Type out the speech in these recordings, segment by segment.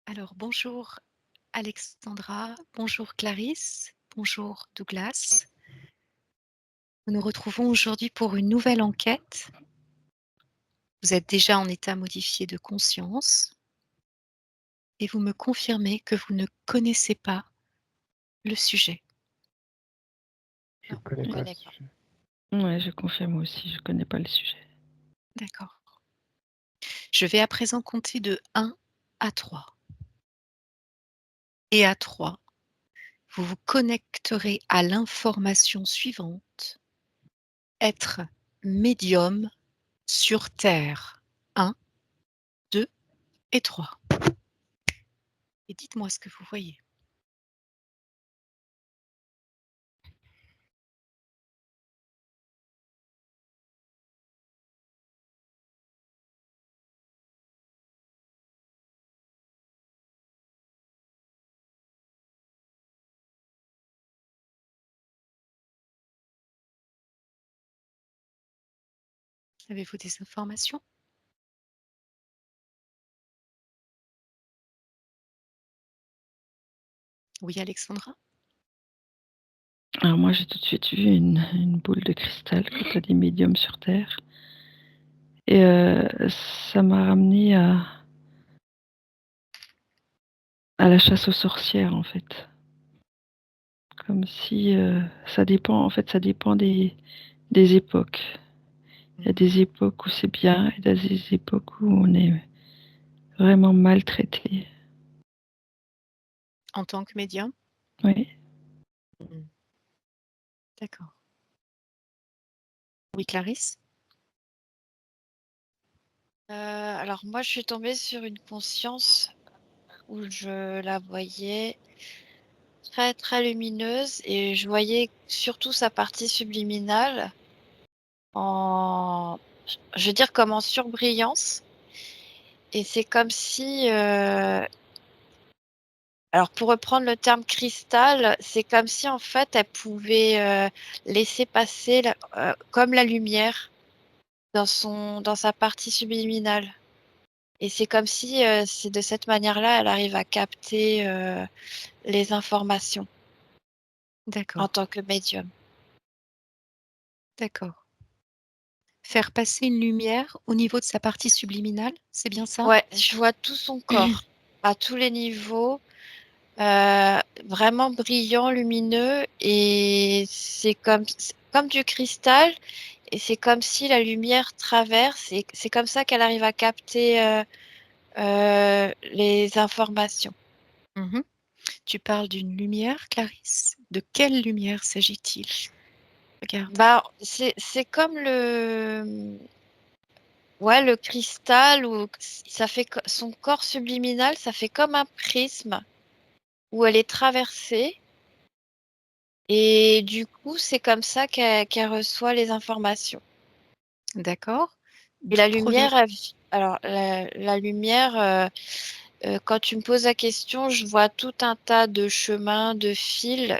Alors bonjour Alexandra, bonjour Clarisse, bonjour Douglas. Nous nous retrouvons aujourd'hui pour une nouvelle enquête. Vous êtes déjà en état modifié de conscience et vous me confirmez que vous ne connaissez pas le sujet. Je Non, connais je pas connais ce pas. sujet. Ouais, je confirme aussi, je connais pas le sujet. D'accord. Je vais à présent compter de 1 à 3. Et à 3, vous vous connecterez à l'information suivante. Être médium sur Terre. 1, 2 et 3. Et dites-moi ce que vous voyez. Avez-vous des informations? Oui, Alexandra? Alors moi, j'ai tout de suite vu une boule de cristal quand tu as dit médium sur Terre. Et ça m'a ramené à la chasse aux sorcières, en fait. Comme si ça dépend, en fait, ça dépend des époques. Il y a des époques où c'est bien, et il y a des époques où on est vraiment maltraité. En tant que médium? Oui. D'accord. Oui, Clarisse? Alors moi, je suis tombée sur une conscience où je la voyais très très lumineuse et je voyais surtout sa partie subliminale je veux dire comme en surbrillance. Et c'est comme si, alors pour reprendre le terme cristal, c'est comme si en fait elle pouvait laisser passer comme la lumière dans sa partie subliminale. Et c'est comme si c'est de cette manière-là, elle arrive à capter les informations en D'accord, tant que médium. d'accord. Faire passer une lumière au niveau de sa partie subliminale, c'est bien ça? Ouais, je vois tout son corps à tous les niveaux, vraiment brillant, lumineux, et c'est comme du cristal, et c'est comme si la lumière traverse, et c'est comme ça qu'elle arrive à capter les informations. Mmh. Tu parles d'une lumière, Clarisse? De quelle lumière s'agit-il? Regarde. Bah, c'est comme le cristal, où ça fait son corps subliminal, ça fait comme un prisme où elle est traversée, et du coup, c'est comme ça qu'elle reçoit les informations. D'accord. Et D'où la provient lumière, alors la lumière, quand tu me poses la question, je vois tout un tas de chemins, de fils,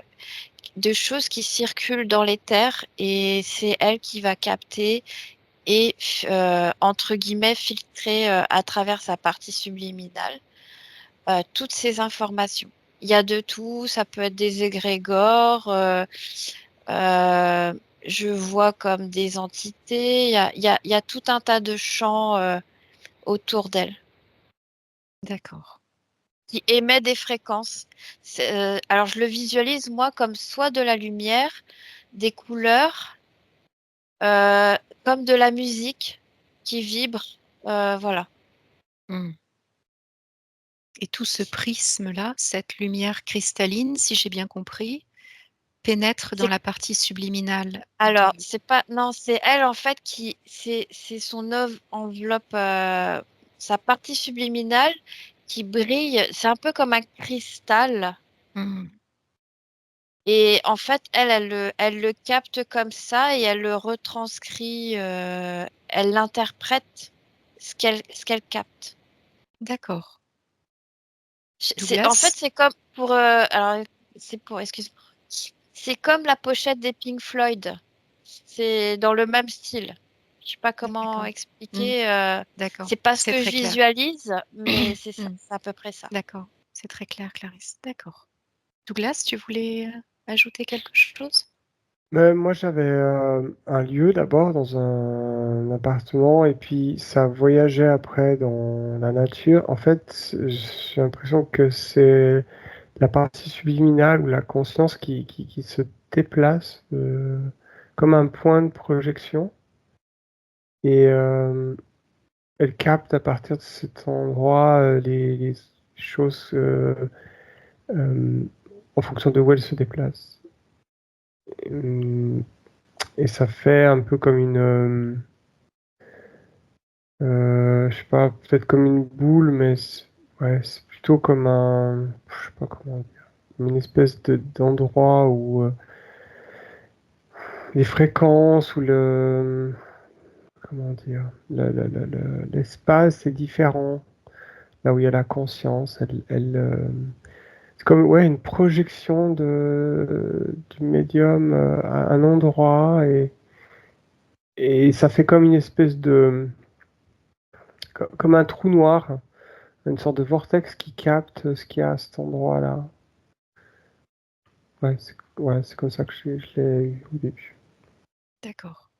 de choses qui circulent dans l'éther, et c'est elle qui va capter et entre guillemets filtrer à travers sa partie subliminale toutes ces informations. Il y a de tout, ça peut être des égrégores, je vois comme des entités, il y a tout un tas de champs autour d'elle d'accord. qui émet des fréquences. Alors je le visualise moi comme soit de la lumière, des couleurs, comme de la musique qui vibre, voilà. Mmh. Et tout ce prisme-là, cette lumière cristalline, si j'ai bien compris, pénètre dans C'est la partie subliminale Alors, de c'est pas, non, c'est elle en fait c'est son enveloppe, sa partie subliminale qui brille. C'est un peu comme un cristal. mmh, Et en fait, elle le capte comme ça et elle le retranscrit, elle l'interprète ce qu'elle capte. d'accord. En fait, Douglas? c'est comme excuse-moi. C'est comme la pochette des Pink Floyd. C'est dans le même style. Je sais pas comment D'accord. expliquer. D'accord. C'est pas ce C'est que très je clair. visualise, mais c'est ça, c'est à peu près ça. D'accord. C'est très clair, Clarisse. D'accord. Douglas, tu voulais ajouter quelque chose? Moi, j'avais un lieu d'abord dans un appartement et puis ça voyageait après dans la nature. En fait, j'ai l'impression que c'est la partie subliminale ou la conscience qui se déplace comme un point de projection et elle capte à partir de cet endroit les choses euh, en fonction de où elle se déplace. Hum, Et ça fait un peu comme je sais pas, peut-être comme une boule, mais ouais, c'est plutôt comme je sais pas comment dire, une espèce d'endroit où les fréquences ou comment dire, l'espace est différent. Là où il y a la conscience, c'est comme ouais, une projection du médium à un endroit et ça fait comme une espèce comme un trou noir, une sorte de vortex qui capte ce qu'il y a à cet endroit-là. Ouais, c'est comme ça que je l'ai eu au début. D'accord.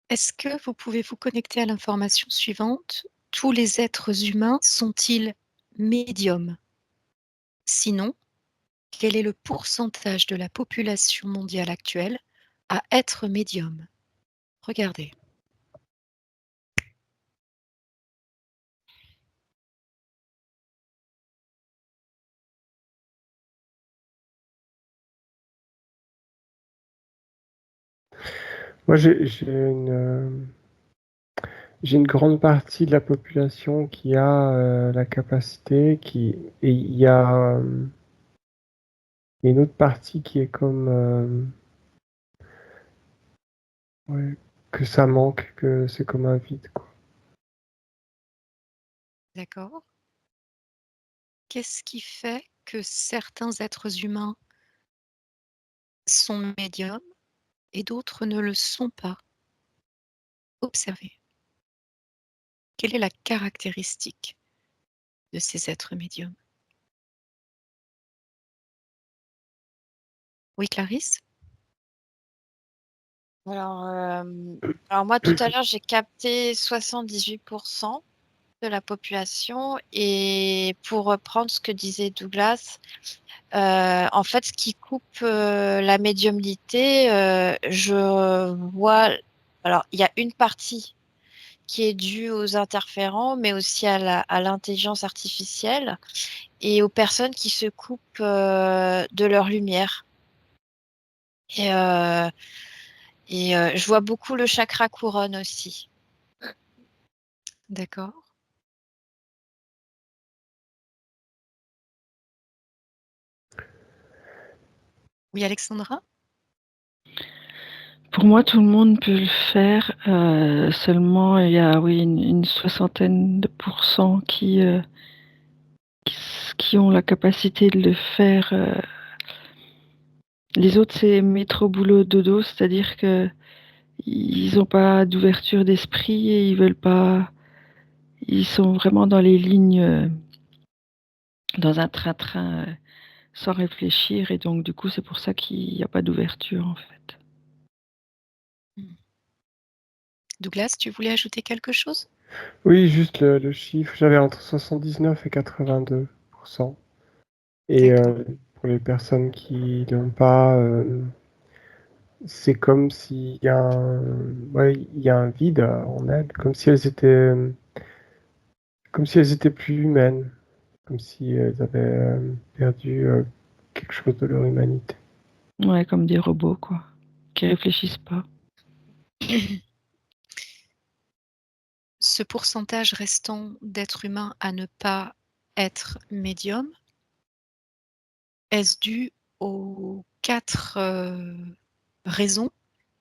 Est-ce que vous pouvez vous connecter à l'information suivante? Tous les êtres humains sont-ils médiums? Sinon, quel est le pourcentage de la population mondiale actuelle à être médium? Regardez. Moi, j'ai une grande partie de la population qui a la capacité, et il y a une autre partie qui est comme ouais, que ça manque, que c'est comme un vide, quoi. D'accord. Qu'est-ce qui fait que certains êtres humains sont médiums et d'autres ne le sont pas? Observez. Quelle est la caractéristique de ces êtres médiums? Oui, Clarisse? Alors moi, tout à l'heure, j'ai capté 78% de la population. Et pour reprendre ce que disait Douglas, en fait, ce qui coupe la médiumnité, je vois. Alors, il y a une partie qui est due aux interférents, mais aussi à l'intelligence artificielle et aux personnes qui se coupent de leur lumière. Et, je vois beaucoup le chakra couronne aussi. D'accord. Oui, Alexandra? Pour moi, tout le monde peut le faire. Seulement, il y a oui, une soixantaine de pourcents qui ont la capacité de le faire. Les autres, c'est métro boulot dodo, c'est-à-dire que ils n'ont pas d'ouverture d'esprit et ils veulent pas. Ils sont vraiment dans les lignes, dans un train-train, sans réfléchir, et donc du coup, c'est pour ça qu'il n'y a pas d'ouverture en fait. Douglas, tu voulais ajouter quelque chose? Oui, juste le chiffre, j'avais entre 79 et 82%. Et D'accord. pour les personnes qui n'ont pas, c'est comme s'il y a ouais, il y a un vide en elles, comme si elles étaient plus humaines, comme si elles avaient perdu quelque chose de leur humanité. Ouais, comme des robots, quoi, qui réfléchissent pas. Ce pourcentage restant d'êtres humains à ne pas être médium, est-ce dû aux 4 raisons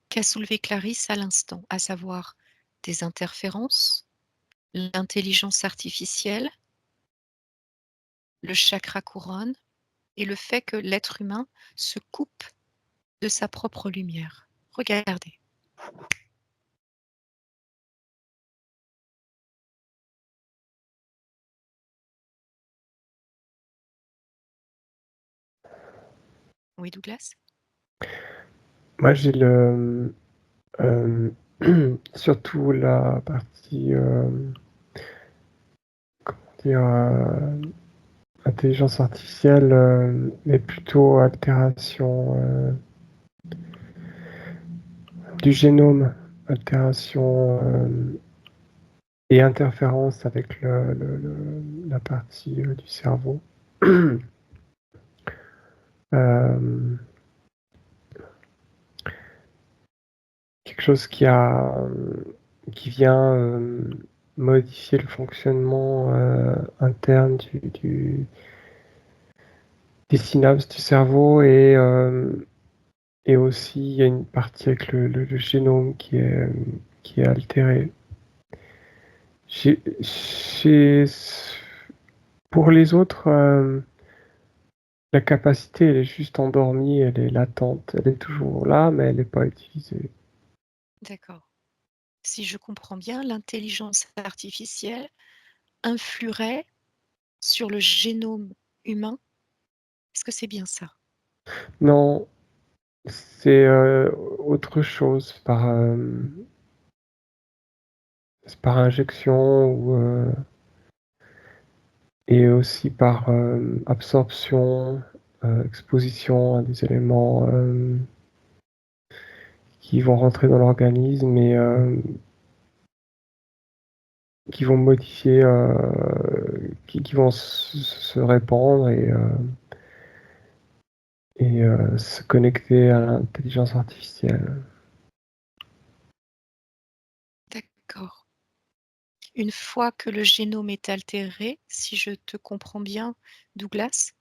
qu'a soulevées Clarisse à l'instant, à savoir des interférences, l'intelligence artificielle, le chakra couronne et le fait que l'être humain se coupe de sa propre lumière. Regardez. Oui, Douglas? Moi, j'ai euh, surtout la partie, comment dire, intelligence artificielle, mais plutôt altération du génome, altération et interférence avec la partie du cerveau. Euh, quelque chose qui vient modifier le fonctionnement interne des synapses du cerveau et aussi il y a une partie avec le génome qui est altéré. Pour les autres, la capacité, elle est juste endormie, elle est latente, elle est toujours là, mais elle n'est pas utilisée. D'accord. Si je comprends bien, l'intelligence artificielle influerait sur le génome humain. Est-ce que c'est bien ça? Non, c'est autre chose, par injection et aussi par absorption, exposition à des éléments qui vont rentrer dans l'organisme et qui vont modifier, qui vont se répandre et se connecter à l'intelligence artificielle. D'accord. Une fois que le génome est altéré, si je te comprends bien, Douglas,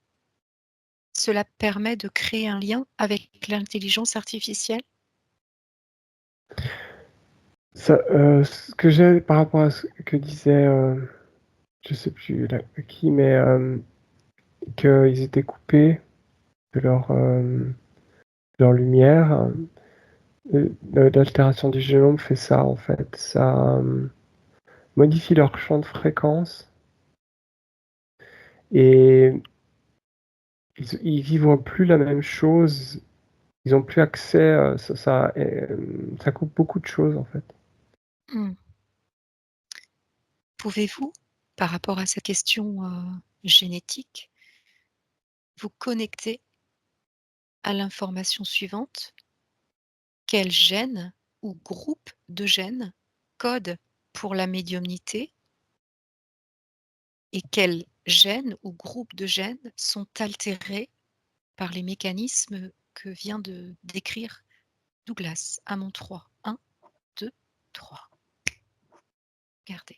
cela permet de créer un lien avec l'intelligence artificielle? Ce que j'ai par rapport à ce que disait, je sais plus qui, mais qu'ils étaient coupés de leur lumière. L'altération du génome fait ça en fait. Ça modifie leur champ de fréquence et ils vivent plus la même chose. Ils n'ont plus accès. Ça coupe beaucoup de choses en fait. Mmh. Pouvez-vous, par rapport à cette question, génétique, vous connecter à l'information suivante? Quel gène ou groupe de gènes code pour la médiumnité et quels gènes ou groupes de gènes sont altérés par les mécanismes que vient de décrire Douglas? À mon 3. 1, 2, 3. Regardez.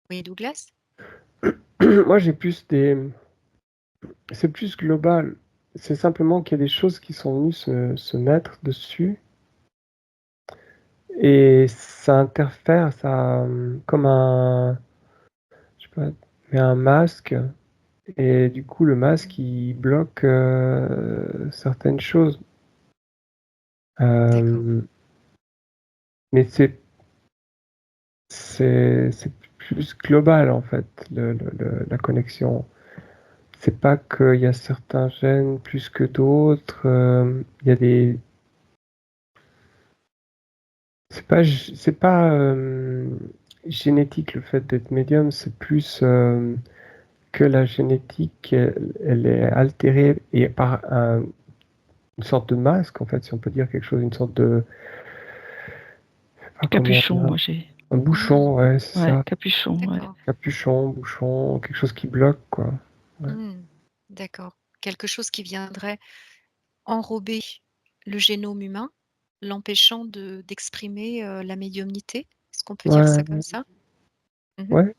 Oui, Douglas? Moi, c'est plus global. C'est simplement qu'il y a des choses qui sont venues se mettre dessus et ça interfère, comme je sais pas, mais un masque et du coup le masque il bloque certaines choses. D'accord. Mais c'est plus global en fait la connexion. C'est pas qu'il y a certains gènes plus que d'autres. Il y a des C'est pas génétique le fait d'être médium, c'est plus que la génétique, elle est altérée et par une sorte de masque, en fait, si on peut dire quelque chose, une sorte de, je sais pas comment, Capuchon, moi j'ai. un Mmh. bouchon, ouais, c'est Ouais, ça, capuchon, ouais. D'accord. capuchon, bouchon, quelque chose qui bloque, quoi. Ouais. Mmh. D'accord. Quelque chose qui viendrait enrober le génome humain, l'empêchant d'exprimer, la médiumnité? Est-ce qu'on peut dire ça comme Ouais, ça? Mmh. ouais.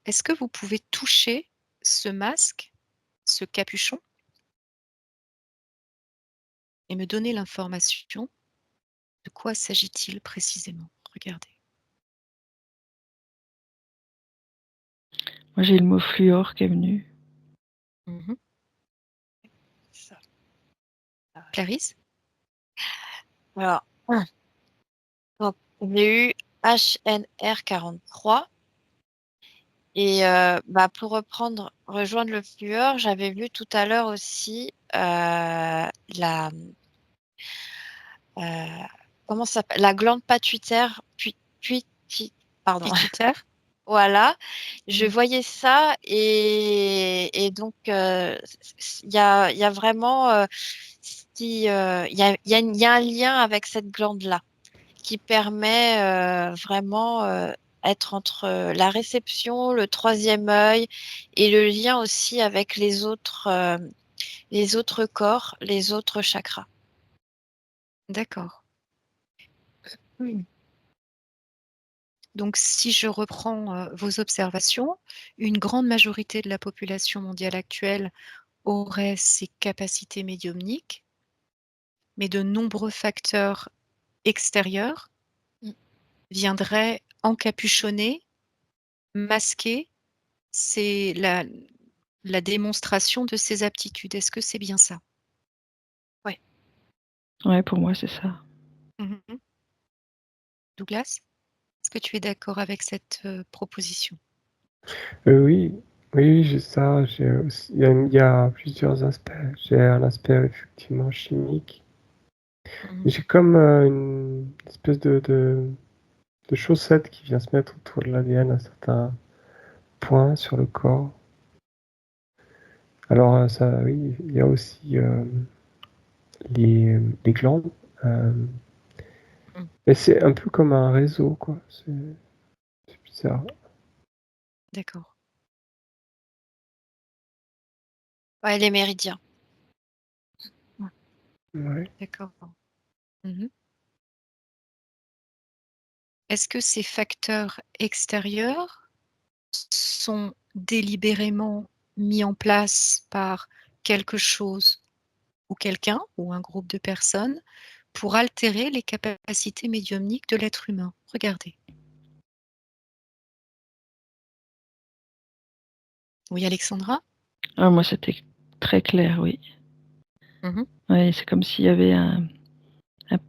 Est-ce que vous pouvez toucher ce masque, ce capuchon? et me donner l'information. De quoi s'agit-il précisément? Regardez. Moi, j'ai le mot fluor qui est venu. Mhm. Ça. Clarisse? Alors, donc, j'ai eu HNR43 et pour rejoindre le fluor, j'avais vu tout à l'heure aussi comment ça s'appelle, la glande pituitaire, pardon. Pituitaire? Voilà, je Mhm. voyais ça et donc il y a vraiment il y a un lien avec cette glande-là qui permet vraiment être entre la réception, le troisième œil et le lien aussi avec les autres corps, les autres chakras. D'accord. Donc, si je reprends vos observations, une grande majorité de la population mondiale actuelle aurait ces capacités médiumniques, mais de nombreux facteurs extérieurs Mm. viendraient encapuchonner, masquer la démonstration de ces aptitudes. Est-ce que c'est bien ça? Ouais, pour moi, c'est ça. Mhm. Douglas, est-ce que tu es d'accord avec cette proposition? Oui, oui, j'ai ça. Il y a plusieurs aspects. J'ai un aspect effectivement chimique. Mhm. J'ai comme une espèce de chaussette qui vient se mettre autour de l'ADN à certains points sur le corps. Alors ça, oui, il y a aussi les glandes. Mais c'est un peu comme un réseau, quoi. C'est bizarre. D'accord. Ouais, les méridiens. Ouais. D'accord. Mhm. Est-ce que ces facteurs extérieurs sont délibérément mis en place par quelque chose ou quelqu'un ou un groupe de personnes pour altérer les capacités médiumniques de l'être humain? Regardez. Oui, Alexandra? Ah, moi, c'était très clair, oui. Mhm. Ouais, c'est comme s'il y avait un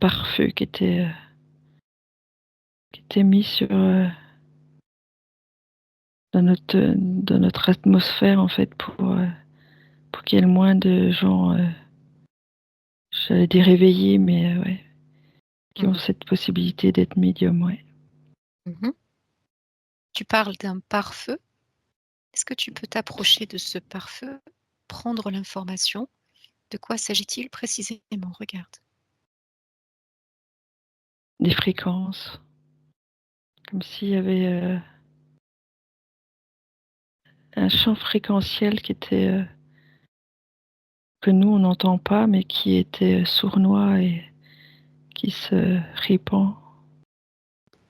pare-feu qui était mis sur dans notre atmosphère, en fait, pour qu'il y ait le moins de gens, j'allais dire réveillés, mais ouais, qui ont Mhm. cette possibilité d'être médium, ouais. Mhm. Tu parles d'un pare-feu. Est-ce que tu peux t'approcher de ce pare-feu, prendre l'information? De quoi s'agit-il précisément? Regarde. Des fréquences, comme s'il y avait un champ fréquentiel qui était que nous on n'entend pas, mais qui était sournois et qui se répand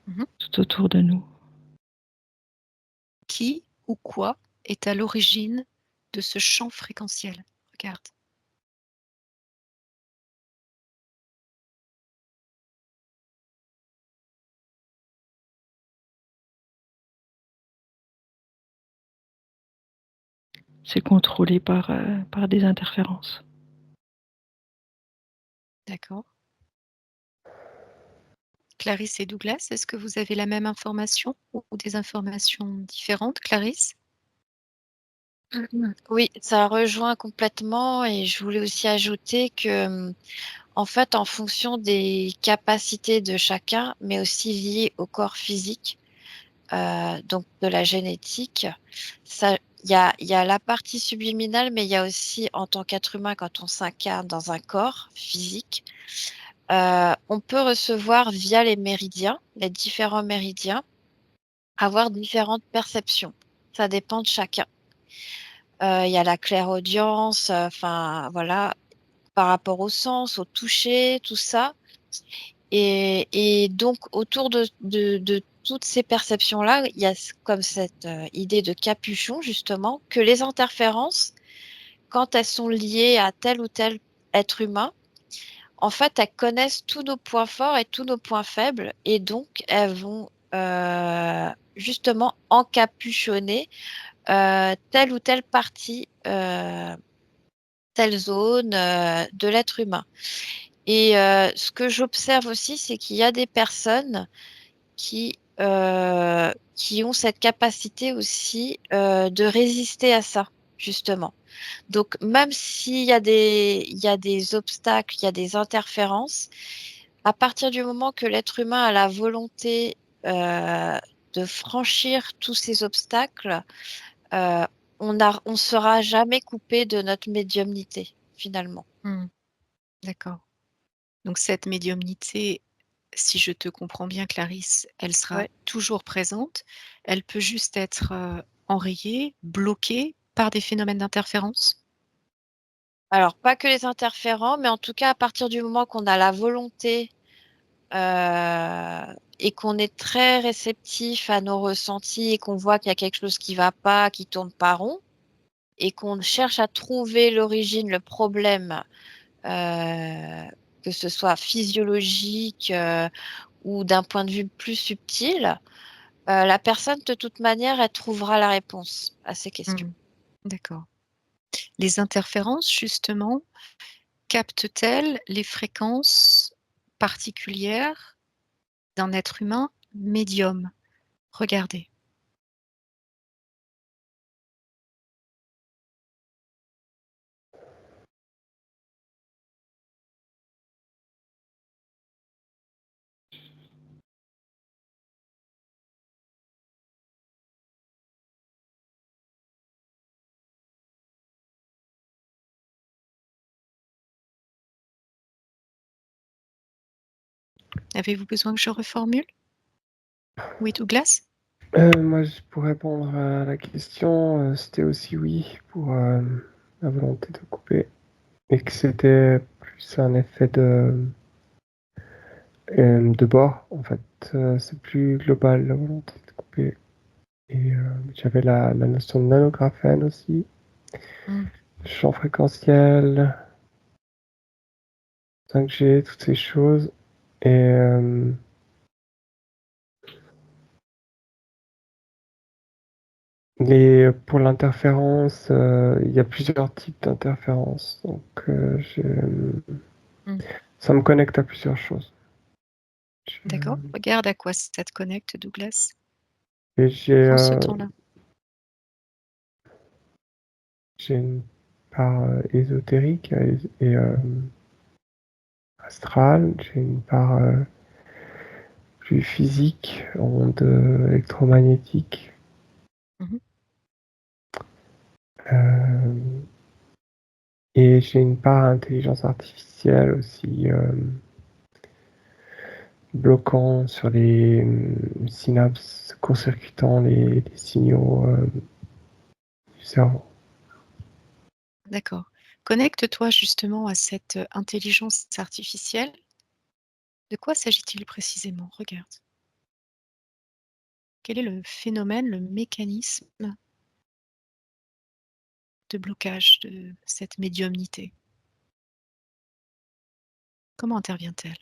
Mhm. tout autour de nous. Qui ou quoi est à l'origine de ce champ fréquentiel? Regarde. C'est contrôlé par des interférences. D'accord. Clarisse et Douglas, est-ce que vous avez la même information ou des informations différentes? Clarisse? Oui, ça rejoint complètement et je voulais aussi ajouter que en fait, en fonction des capacités de chacun, mais aussi liées au corps physique, donc de la génétique, il y a la partie subliminale, mais il y a aussi en tant qu'être humain, quand on s'incarne dans un corps physique, on peut recevoir via les méridiens, les différents méridiens, avoir différentes perceptions. Ça dépend de chacun. Il y a la clairaudience, voilà, par rapport au sens, au toucher, tout ça. Et donc, autour de toutes ces perceptions-là, il y a comme cette idée de capuchon, justement, que les interférences, quand elles sont liées à tel ou tel être humain, en fait, elles connaissent tous nos points forts et tous nos points faibles, et donc elles vont justement encapuchonner telle ou telle partie, telle zone de l'être humain. Et ce que j'observe aussi, c'est qu'il y a des personnes qui ont cette capacité aussi de résister à ça, justement. Donc, même s'il y a des obstacles, il y a des interférences, à partir du moment que l'être humain a la volonté de franchir tous ces obstacles, on ne sera jamais coupé de notre médiumnité, finalement. D'accord. Donc cette médiumnité, si je te comprends bien, Clarisse, elle sera Ouais. toujours présente. Elle peut juste être enrayée, bloquée par des phénomènes d'interférence. Alors, pas que les interférents, mais en tout cas, à partir du moment qu'on a la volonté et qu'on est très réceptif à nos ressentis et qu'on voit qu'il y a quelque chose qui ne va pas, qui tourne pas rond, et qu'on cherche à trouver l'origine, le problème, que ce soit physiologique ou d'un point de vue plus subtil, la personne, de toute manière, elle trouvera la réponse à ces questions. D'accord. Les interférences, justement, captent-elles les fréquences particulières d'un être humain médium? Regardez. Avez-vous besoin que je reformule? Oui, Douglas? Moi, pour répondre à la question, c'était aussi oui pour la volonté de couper. Et que c'était plus un effet de bord, en fait. C'est plus global, la volonté de couper. Et j'avais la notion de nanographène aussi, champ fréquentiel, 5G, toutes ces choses. Et pour l'interférence, il y a plusieurs types d'interférences. Donc, ça me connecte à plusieurs choses. D'accord. Regarde à quoi ça te connecte, Douglas. Et Prends ce temps-là. j'ai une part ésotérique et astrale. J'ai une part plus physique, onde électromagnétique. Et j'ai une part intelligence artificielle aussi, bloquant sur les synapses, court-circuitant les signaux du cerveau. D'accord. Connecte-toi justement à cette intelligence artificielle. De quoi s'agit-il précisément? Regarde. Quel est le phénomène, le mécanisme de blocage de cette médiumnité? Comment intervient-elle?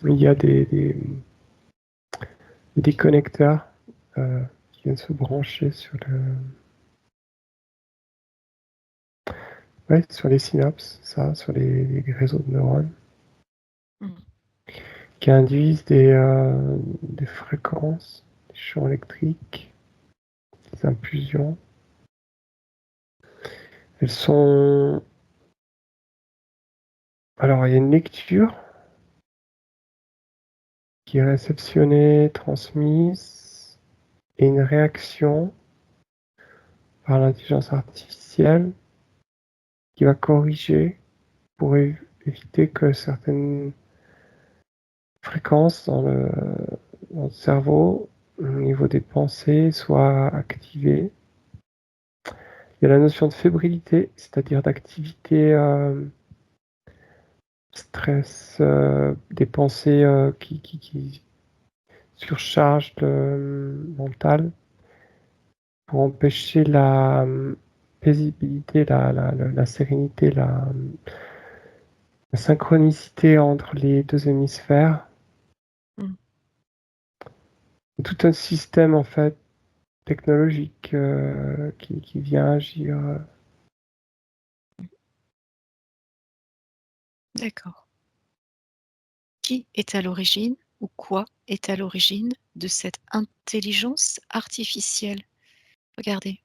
Il y a des connecteurs qui viennent se brancher sur sur les synapses, sur les réseaux de neurones, qui induisent des fréquences, des champs électriques, des impulsions. Elles sont... Alors, il y a une lecture qui est réceptionnée, transmise, et une réaction par l'intelligence artificielle qui va corriger pour éviter que certaines fréquences dans le cerveau, au niveau des pensées, soient activées. Il y a la notion de fébrilité, c'est-à-dire d'activité stress, des pensées qui surcharge mentale pour empêcher la paisibilité, la sérénité, la synchronicité entre les deux hémisphères. Tout un système en fait technologique qui vient agir. D'accord. Qui est à l'origine ou quoi est à l'origine de cette intelligence artificielle? Regardez.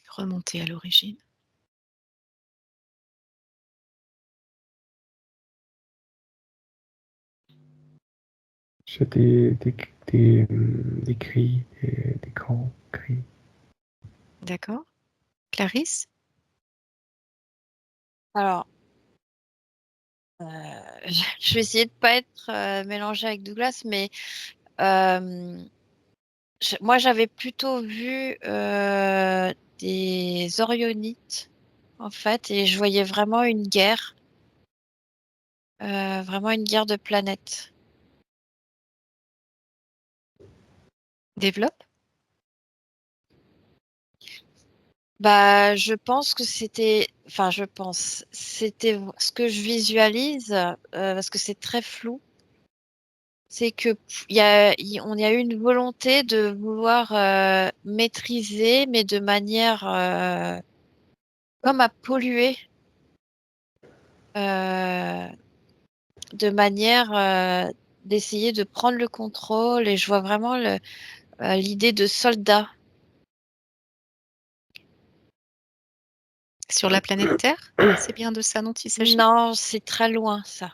Remontez à l'origine. J'ai des cris, des grands cris. D'accord. Clarisse? Alors, je vais essayer de pas être mélangée avec Douglas, mais moi j'avais plutôt vu des Orionites en fait, et je voyais vraiment une guerre, vraiment une guerre de planètes. Développe. Bah, je pense que c'était ce que je visualise, parce que c'est très flou. C'est que on y a eu une volonté de vouloir maîtriser, mais de manière comme à polluer, de manière d'essayer de prendre le contrôle. Et je vois vraiment l'idée de soldats. Sur la planète Terre? C'est bien de ça dont il s'agit? Non, c'est très loin ça,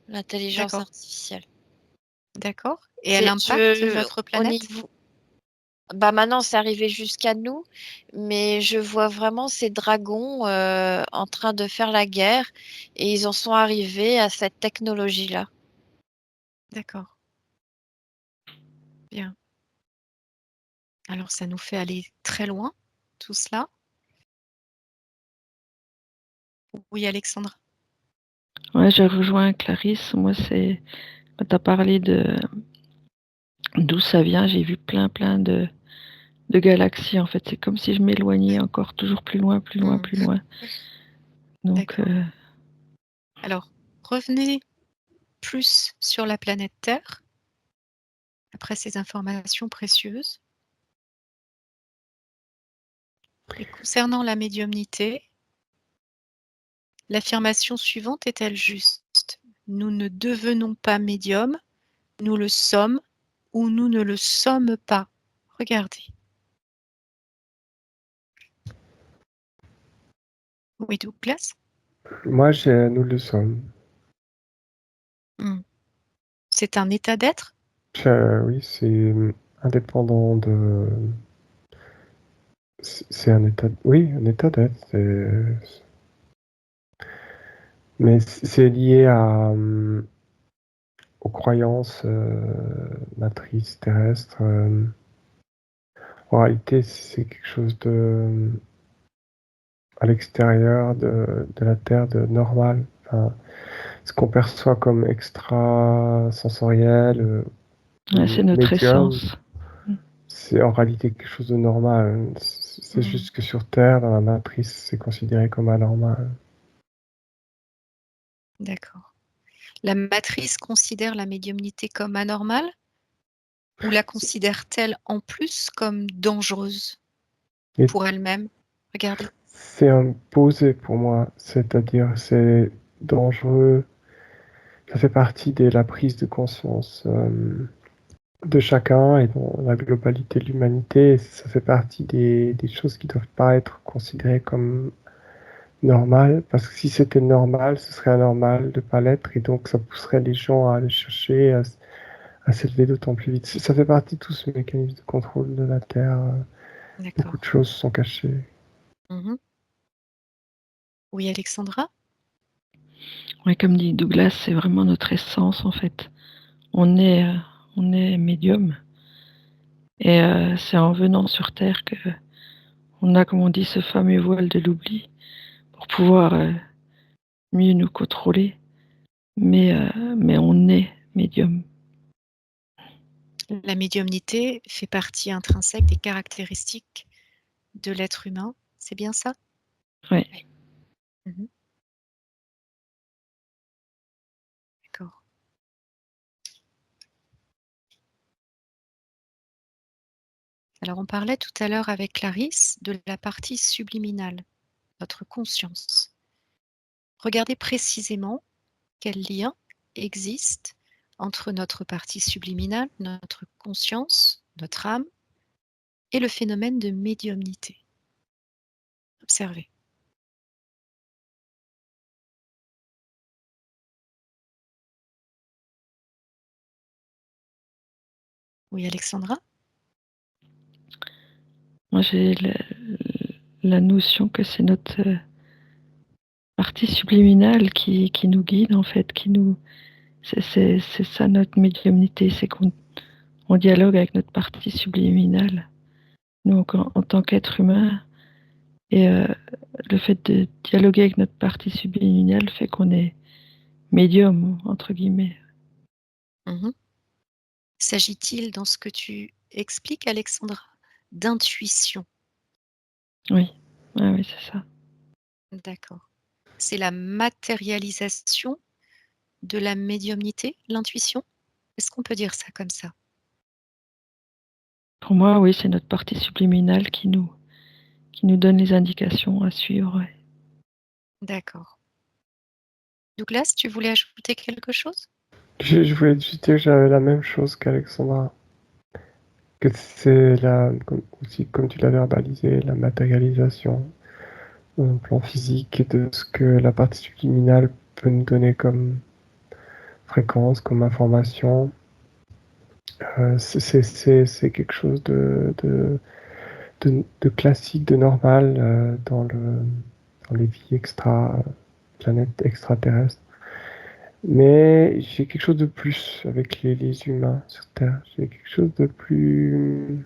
l'intelligence D'accord. artificielle. D'accord. Et elle impacte notre Au planète? niveau, bah maintenant c'est arrivé jusqu'à nous, mais je vois vraiment ces dragons en train de faire la guerre, et ils en sont arrivés à cette technologie-là. D'accord. Bien. Alors ça nous fait aller très loin, tout cela. Oui, Alexandra? Ouais, j'ai rejoint Clarisse. Moi, c'est quand tu as parlé d'où ça vient, j'ai vu plein de galaxies, en fait. C'est comme si je m'éloignais encore toujours plus loin, plus loin, Mmh. plus loin. Donc, D'accord. Alors, revenez plus sur la planète Terre, après ces informations précieuses. Et concernant la médiumnité, l'affirmation suivante est-elle juste? Nous ne devenons pas médiums, nous le sommes ou nous ne le sommes pas. Regardez. Oui, Douglas? Moi, nous le sommes. C'est un état d'être? Oui, c'est indépendant de. C'est un état. Oui, un état d'être. Mais c'est lié aux croyances matrices terrestres. En réalité, c'est quelque chose à l'extérieur de la Terre, de normal. Enfin, ce qu'on perçoit comme extrasensoriel, ouais, c'est notre médium, essence. c'est en réalité quelque chose de normal. C'est juste que sur Terre, dans la matrice, c'est considéré comme anormal. D'accord. La matrice considère la médiumnité comme anormale ou la considère-t-elle en plus comme dangereuse Et pour elle-même? Regardez. c'est imposé pour moi, c'est-à-dire c'est dangereux. Ça fait partie de la prise de conscience de chacun et dans la globalité de l'humanité. Ça fait partie des choses qui ne doivent pas être considérées comme normales, parce que si c'était normal, ce serait anormal de ne pas l'être, et donc ça pousserait les gens à aller chercher, à s'élever d'autant plus vite. Ça fait partie de tout ce mécanisme de contrôle de la Terre. Beaucoup D'accord. de choses sont cachées. Oui, Alexandra? Ouais, comme dit Douglas, c'est vraiment notre essence, en fait. On est médium. Et c'est en venant sur Terre que on a, comme on dit, ce fameux voile de l'oubli pour pouvoir mieux nous contrôler. Mais on est médium. La médiumnité fait partie intrinsèque des caractéristiques de l'être humain. C'est bien ça? Ouais. Mhm. D'accord. Alors, on parlait tout à l'heure avec Clarisse de la partie subliminale, notre conscience. Regardez précisément quel lien existe entre notre partie subliminale, notre conscience, notre âme, et le phénomène de médiumnité. Observez. Oui, Alexandra? Moi, j'ai la notion que c'est notre partie subliminale qui nous guide, en fait, c'est ça notre médiumnité, c'est qu'on dialogue avec notre partie subliminale, nous, en tant qu'être humain. Et le fait de dialoguer avec notre partie subliminale fait qu'on est médium, entre guillemets. Mhm. S'agit-il, dans ce que tu expliques, Alexandra, d'intuition? Oui, oui, c'est ça. D'accord. C'est la matérialisation de la médiumnité, l'intuition? Est-ce qu'on peut dire ça comme ça? Pour moi, oui, c'est notre partie subliminale qui nous donne les indications à suivre. Ouais. D'accord. Douglas, tu voulais ajouter quelque chose? Je voulais juste dire que j'avais la même chose qu'Alexandra. Que c'est aussi, comme tu l'as verbalisé, la matérialisation au plan physique de ce que la partie subliminale peut nous donner comme fréquence, comme information. C'est quelque chose de classique, de normal dans les vies planètes extraterrestres. Mais j'ai quelque chose de plus avec les humains sur Terre. J'ai quelque chose de plus.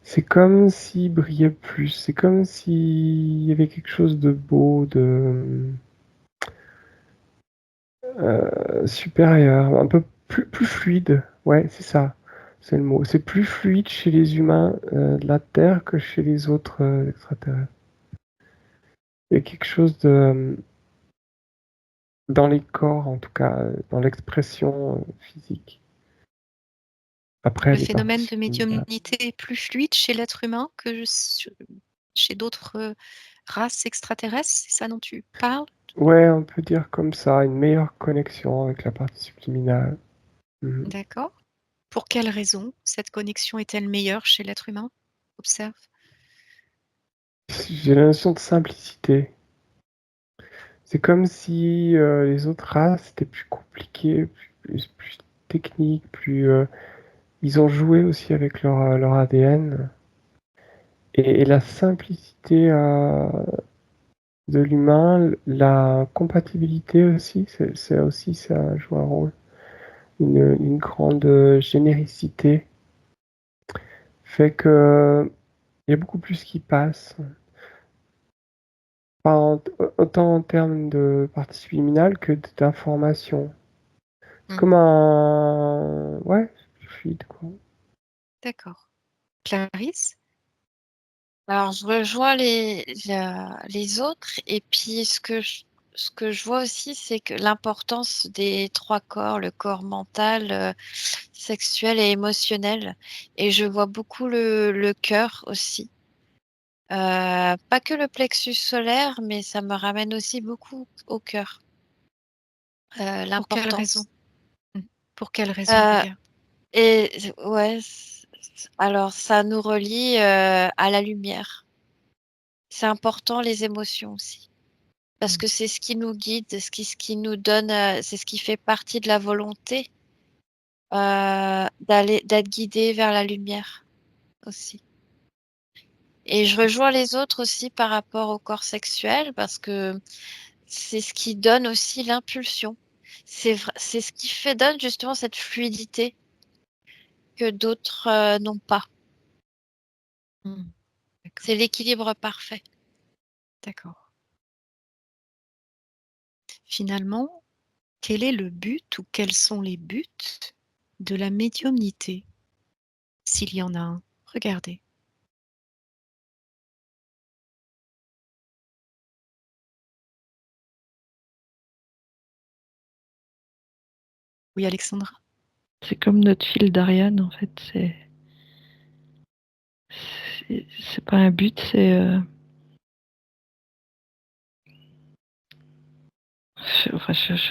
C'est comme s'il brillait plus. C'est comme s'il y avait quelque chose de beau, de supérieur, un peu plus fluide. Ouais, c'est ça. C'est le mot. C'est plus fluide chez les humains de la Terre que chez les autres extraterrestres. Il y a quelque chose de dans les corps, en tout cas, dans l'expression physique. Après, Le les phénomène de parties subliminales. médiumnité est plus fluide chez l'être humain que chez d'autres races extraterrestres, c'est ça dont tu parles? Ouais, on peut dire comme ça, une meilleure connexion avec la partie subliminale. Mhm. D'accord. Pour quelle raison cette connexion est-elle meilleure chez l'être humain? Observe. J'ai la notion de simplicité. C'est comme si les autres races étaient plus compliquées, plus techniques, ils ont joué aussi avec leur ADN. Et la simplicité de l'humain, la compatibilité aussi, ça joue un rôle. Une grande généricité fait que il y a beaucoup plus qui passe. Autant en termes de partie subliminale que d'information. C'est comme un. Ouais, c'est plus fluide, quoi. D'accord. Clarisse? Alors, je rejoins les autres. Et puis, ce que je vois aussi, c'est que l'importance des trois corps, le corps mental, sexuel et émotionnel. Et je vois beaucoup le cœur aussi. Pas que le plexus solaire, mais ça me ramène aussi beaucoup au cœur. Pour quelle L'importance. raison? Pour quelle raison, Julia? Et ouais, alors ça nous relie à la lumière. C'est important les émotions aussi. Parce que c'est ce qui nous guide, ce qui nous donne, c'est ce qui fait partie de la volonté d'être guidé vers la lumière aussi. Et je rejoins les autres aussi par rapport au corps sexuel parce que c'est ce qui donne aussi l'impulsion. C'est ce qui donne justement cette fluidité que d'autres n'ont pas. C'est l'équilibre parfait. D'accord. Finalement, quel est le but ou quels sont les buts de la médiumnité? S'il y en a un, regardez. Oui, Alexandra? C'est comme notre fil d'Ariane, en fait. C'est pas un but, je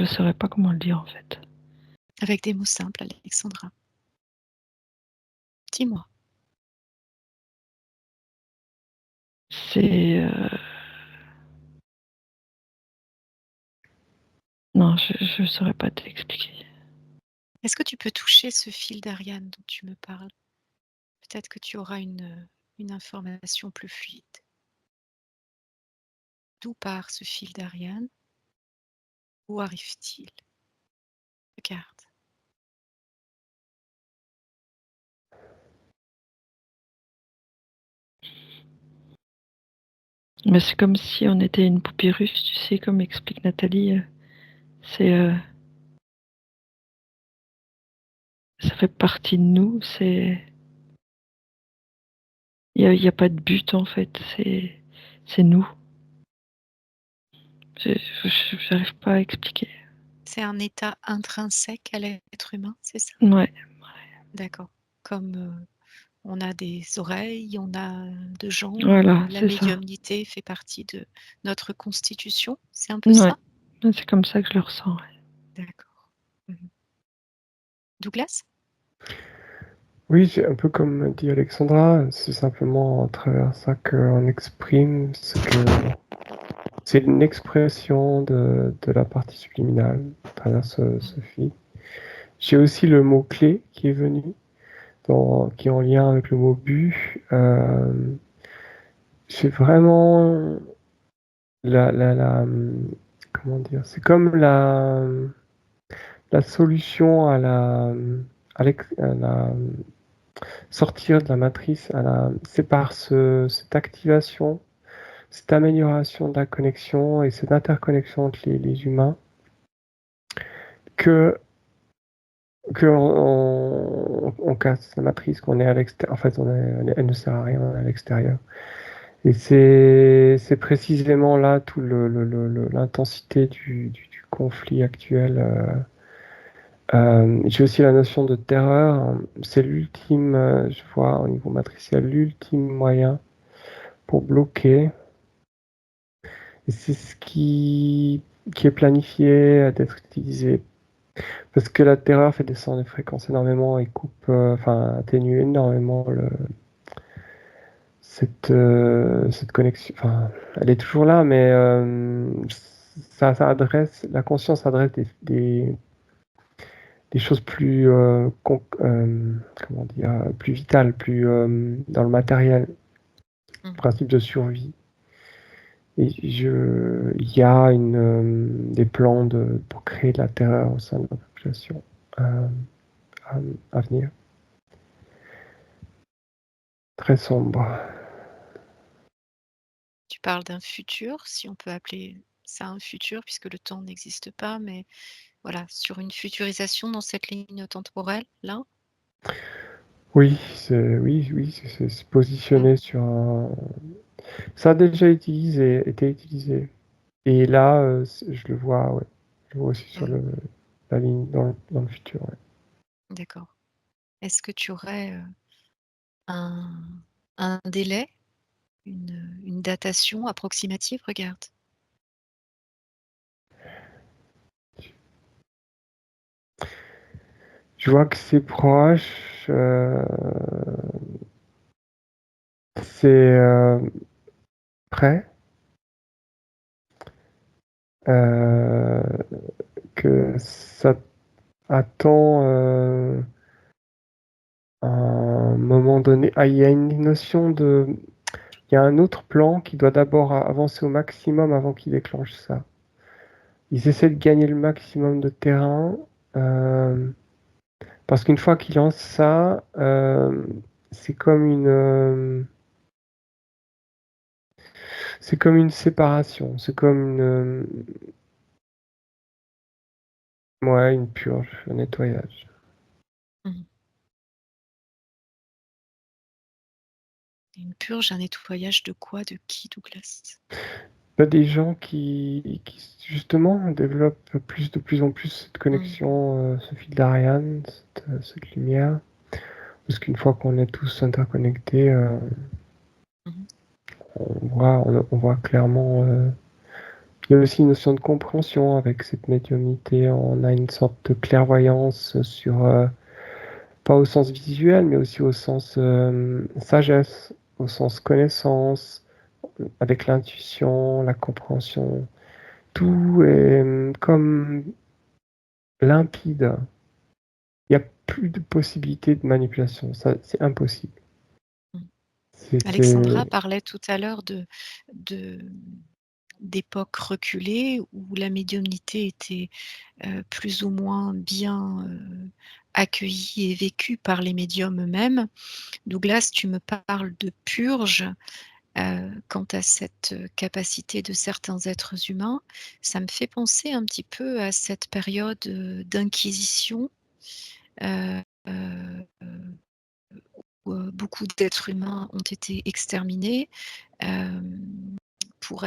saurais pas comment le dire, en fait. Avec des mots simples, Alexandra. Dis-moi. Non, je saurais pas t'expliquer. Est-ce que tu peux toucher ce fil d'Ariane dont tu me parles? Peut-être que tu auras une information plus fluide. D'où part ce fil d'Ariane? Où arrive-t-il? Regarde. Mais c'est comme si on était une poupée russe, tu sais, comme explique Nathalie. Ça fait partie de nous. Il y a pas de but, en fait. C'est nous. J'arrive pas à expliquer. C'est un état intrinsèque à l'être humain, c'est ça? Ouais. D'accord. Comme on a des oreilles, on a deux jambes, Voilà, la c'est ça. médiumnité fait partie de notre constitution, c'est un peu Ouais. ça? C'est comme ça que je le ressens. Ouais. D'accord. Douglas? Oui, c'est un peu comme dit Alexandra, c'est simplement à travers ça qu'on exprime ce que c'est une expression de la partie subliminale à travers ce fil. J'ai aussi le mot-clé qui est venu, qui est en lien avec le mot but. C'est vraiment comment dire, c'est comme la solution à la sortir de la matrice, c'est par cette activation, cette amélioration de la connexion et cette interconnexion entre les humains que on casse la matrice, qu'on est à l'extérieur. En fait, elle ne sert à rien, on est à l'extérieur. Et c'est précisément là tout l'intensité du conflit actuel. J'ai aussi la notion de terreur. C'est l'ultime, je vois au niveau matriciel, l'ultime moyen pour bloquer. Et c'est ce qui est planifié d'être utilisé. Parce que la terreur fait descendre les fréquences énormément et coupe, atténue énormément cette connexion. Enfin, elle est toujours là, mais ça adresse, la conscience adresse des choses plus, comment dire, plus vitales, plus dans le matériel, principe de survie. Et il y a des plans pour créer de la terreur au sein de la population à venir. Très sombre. Tu parles d'un futur, si on peut appeler ça un futur, puisque le temps n'existe pas, mais voilà, sur une futurisation dans cette ligne temporelle, là? Oui, c'est se positionner sur un. Ça a déjà été utilisé. Et là, je le vois, ouais. Je le vois aussi sur la ligne dans le futur. Ouais. D'accord. Est-ce que tu aurais un délai, une datation approximative? Regarde. Je vois que c'est proche. C'est prêt. Que ça attend un moment donné. Ah, il y a une notion de. Il y a un autre plan qui doit d'abord avancer au maximum avant qu'il déclenche ça. Ils essaient de gagner le maximum de terrain. Parce qu'une fois qu'ils lancent ça, c'est comme C'est comme une séparation, c'est comme une purge, un nettoyage. Une purge, un nettoyage de quoi? De qui, Douglas? Des gens qui justement développent de plus en plus cette connexion, ce fil d'Ariane, cette lumière. Parce qu'une fois qu'on est tous interconnectés, on voit clairement. Il y a aussi une notion de compréhension avec cette médiumnité. On a une sorte de clairvoyance sur, pas au sens visuel, mais aussi au sens sagesse, au sens connaissance, avec l'intuition, la compréhension. Tout est comme limpide. Il n'y a plus de possibilité de manipulation. Ça, c'est impossible. Alexandra parlait tout à l'heure d'époques reculées où la médiumnité était plus ou moins bien accueillie et vécue par les médiums eux-mêmes. Douglas, tu me parles de purge. Quant à cette capacité de certains êtres humains, ça me fait penser un petit peu à cette période d'inquisition où beaucoup d'êtres humains ont été exterminés pour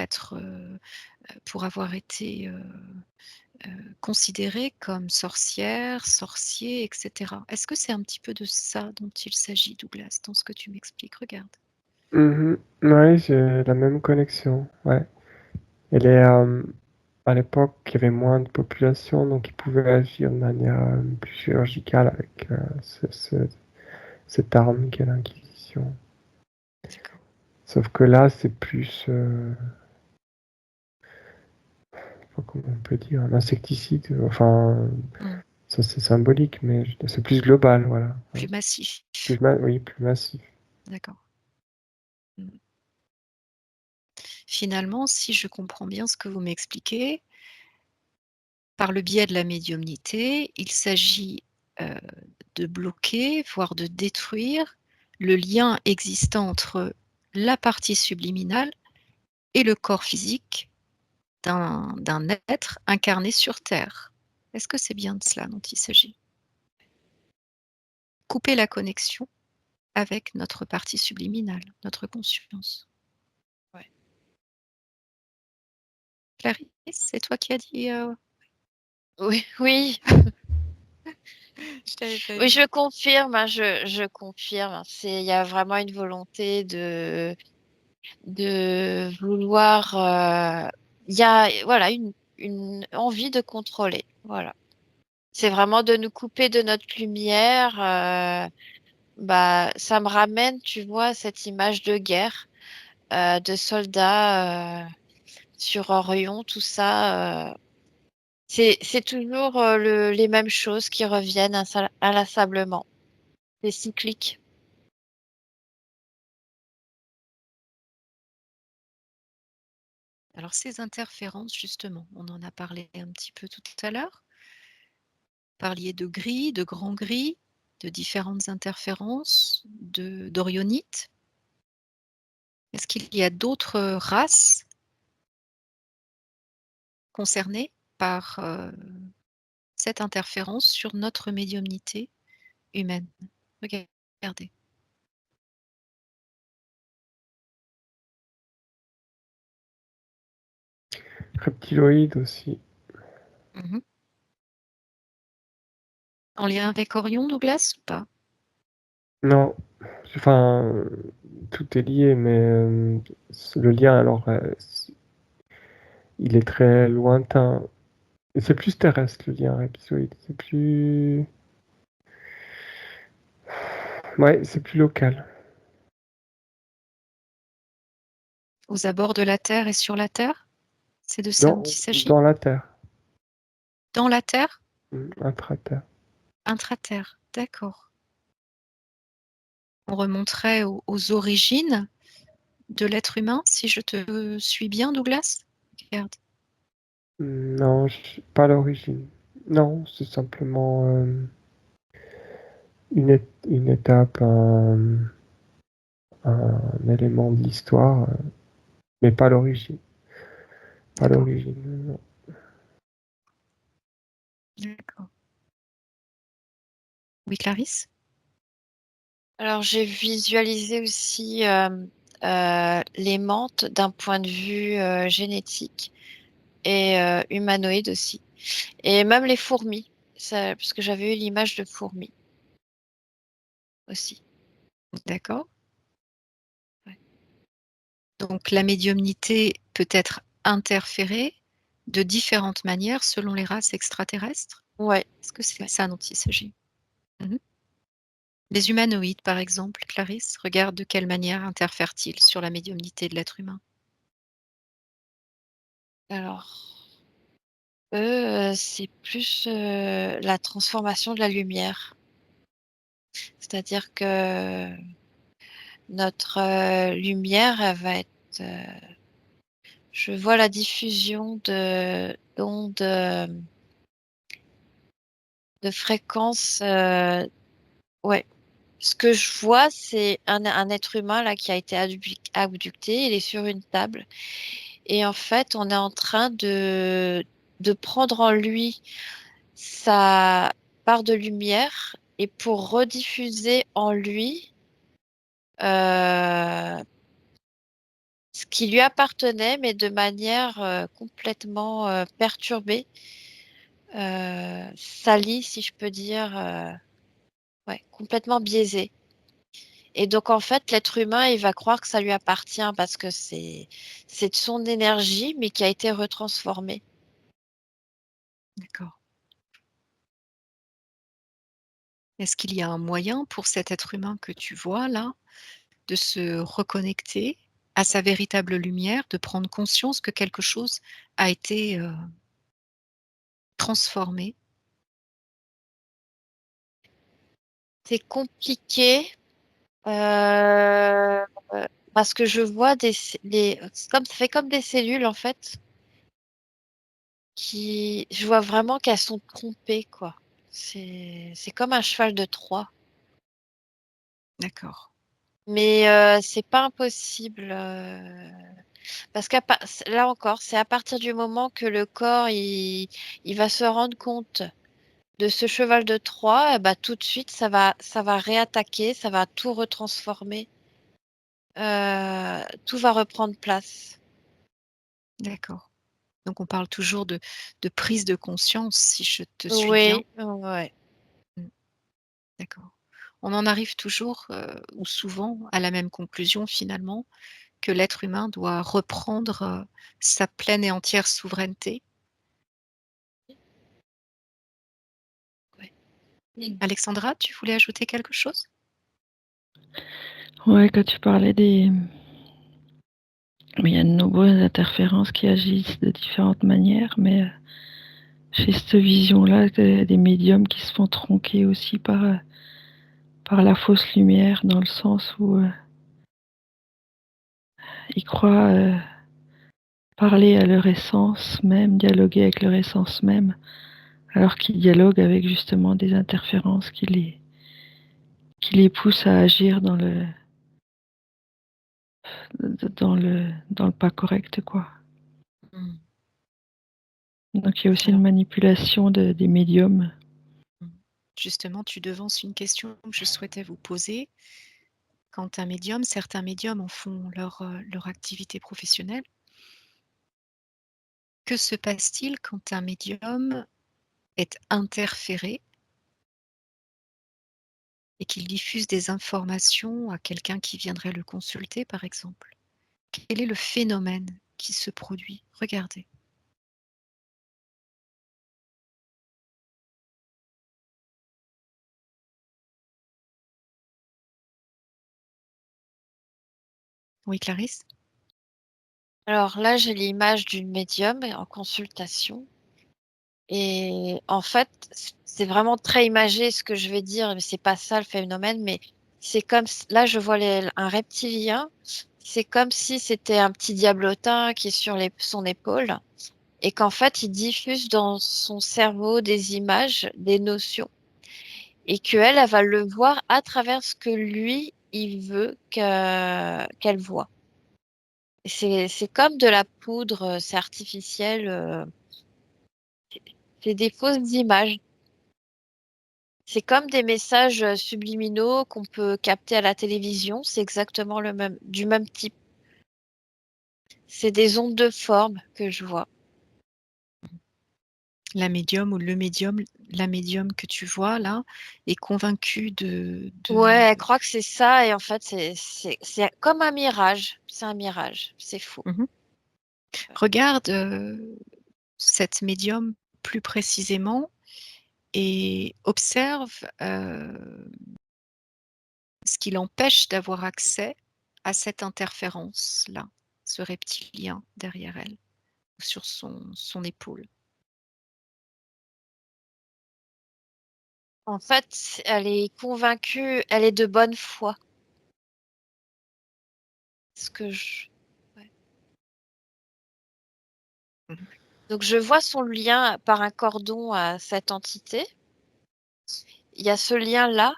avoir été considérés comme sorcières, sorciers, etc. Est-ce que c'est un petit peu de ça dont il s'agit, Douglas, dans ce que tu m'expliques? Regarde. Oui, j'ai la même connexion. Ouais. Elle est, à l'époque, il y avait moins de population, donc ils pouvaient agir de manière plus chirurgicale avec cette arme qu'est l'Inquisition. Sauf que là, c'est plus, comment on peut dire, un insecticide. Enfin, ça c'est symbolique, mais c'est plus global, voilà. Plus massif. Oui, plus massif. D'accord. Finalement, si je comprends bien ce que vous m'expliquez, par le biais de la médiumnité, il s'agit de bloquer, voire de détruire le lien existant entre la partie subliminale et le corps physique d'un être incarné sur Terre. Est-ce que c'est bien de cela dont il s'agit? Couper la connexion avec notre partie subliminale, notre conscience. Ouais. Clarisse, c'est toi qui as dit Oui, oui. Je t'avais pas Oui, vu. je confirme, hein, je confirme. Il y a vraiment une volonté de vouloir. Il y a voilà une envie de contrôler. Voilà. C'est vraiment de nous couper de notre lumière. Ça me ramène, tu vois, cette image de guerre, de soldats sur Orion, tout ça. C'est toujours les mêmes choses qui reviennent inlassablement. C'est cyclique. Alors ces interférences, justement, on en a parlé un petit peu tout à l'heure. Vous parliez de gris, de grands gris, de différentes interférences, d'orionites. Est-ce qu'il y a d'autres races concernées par cette interférence sur notre médiumnité humaine? Regardez. Reptiloïde aussi. En lien avec Orion, Douglas, ou pas? Non, enfin, tout est lié, mais le lien, alors, il est très lointain. Et c'est plus terrestre, le lien reptiloïde. C'est plus... Ouais, c'est plus local. Aux abords de la Terre et sur la Terre? C'est de ça dont il s'agit? Dans la Terre. Dans la Terre? Intra-Terre. Intra-Terre, d'accord. On remonterait aux origines de l'être humain, si je te suis bien, Douglas? Regarde. Non, pas l'origine. Non, c'est simplement une étape, un élément de l'histoire mais pas l'origine. Pas D'accord. l'origine, non. D'accord. Oui, Clarisse? Alors, j'ai visualisé aussi les menthes d'un point de vue génétique et humanoïde aussi. Et même les fourmis, parce que j'avais eu l'image de fourmis aussi. D'accord. Ouais. Donc la médiumnité peut être interférée de différentes manières selon les races extraterrestres? Ouais, Est-ce que c'est ouais. de ça dont il s'agit? Mmh. Les humanoïdes, par exemple, Clarisse, regarde de quelle manière interfèrent-ils sur la médiumnité de l'être humain? Alors, eux, c'est plus la transformation de la lumière. C'est-à-dire que notre lumière, elle va être... je vois la diffusion d'ondes, de fréquences. Ouais. Ce que je vois, c'est un être humain là qui a été abducté. Il est sur une table. Et en fait, on est en train de prendre en lui sa part de lumière et pour rediffuser en lui euh, ce qui lui appartenait, mais de manière complètement perturbée, salie, si je peux dire, ouais, complètement biaisée. Et donc, en fait, l'être humain, il va croire que ça lui appartient parce que c'est de son énergie, mais qui a été retransformée. D'accord. Est-ce qu'il y a un moyen pour cet être humain que tu vois là, de se reconnecter à sa véritable lumière, de prendre conscience que quelque chose a été, transformé? C'est compliqué euh, parce que je vois ça fait comme des cellules, en fait, je vois vraiment qu'elles sont trompées, quoi. C'est comme un cheval de Troie. D'accord. Mais c'est pas impossible. Parce que là encore, c'est à partir du moment que le corps il va se rendre compte de ce cheval de Troie, bah, tout de suite, ça va réattaquer, ça va tout retransformer. Tout va reprendre place. D'accord. Donc on parle toujours de prise de conscience, si je te suis bien? Oui, ouais. Mmh, d'accord. On en arrive toujours, ou souvent à la même conclusion finalement, que l'être humain doit reprendre, sa pleine et entière souveraineté? Ouais. Alexandra, tu voulais ajouter quelque chose? Ouais, quand tu parlais mais il y a de nombreuses interférences qui agissent de différentes manières, mais j'ai cette vision-là des médiums qui se font tronquer aussi par la fausse lumière, dans le sens où ils croient parler à leur essence même, dialoguer avec leur essence même, alors qu'ils dialoguent avec justement des interférences qui les poussent à agir dans le pas correct, quoi. Mmh. Donc il y a aussi une Alors, manipulation des médiums. mmh, justement, tu devances une question que je souhaitais vous poser. Quand un médium certains médiums en font leur activité professionnelle. Que se passe-t-il quand un médium est interféré et qu'il diffuse des informations à quelqu'un qui viendrait le consulter, par exemple? Quel est le phénomène qui se produit? Regardez. Oui, Clarisse? Alors là, j'ai l'image d'une médium en consultation. Et en fait, c'est vraiment très imagé ce que je vais dire, mais c'est pas ça le phénomène, mais c'est comme là, je vois un reptilien. C'est comme si c'était un petit diablotin qui est sur son épaule et qu'en fait, il diffuse dans son cerveau des images, des notions, et qu'elle va le voir à travers ce que lui, il veut qu'elle voit. C'est comme de la poudre, c'est artificiel. C'est des fausses images. C'est comme des messages subliminaux qu'on peut capter à la télévision. C'est exactement du même type. C'est des ondes de forme que je vois. La médium ou le médium, la médium que tu vois là, est convaincue Ouais, elle croit que c'est ça et en fait, c'est comme un mirage. C'est un mirage. C'est fou. Mhm. Regarde cette médium plus précisément et observe ce qui l'empêche d'avoir accès à cette interférence-là, ce reptilien derrière elle, sur son épaule. En fait, elle est convaincue, elle est de bonne foi. Ouais. Mhm. Donc, je vois son lien par un cordon à cette entité. Il y a ce lien-là.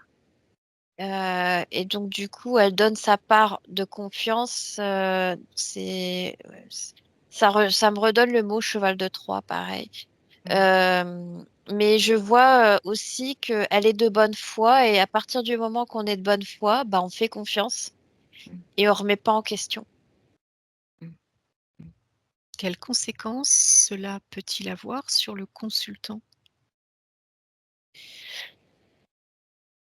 Et donc, du coup, elle donne sa part de confiance. Ça me redonne le mot cheval de Troie, pareil. Mais je vois aussi qu'elle est de bonne foi et à partir du moment qu'on est de bonne foi, bah, on fait confiance et on remet pas en question. Quelles conséquences cela peut-il avoir sur le consultant?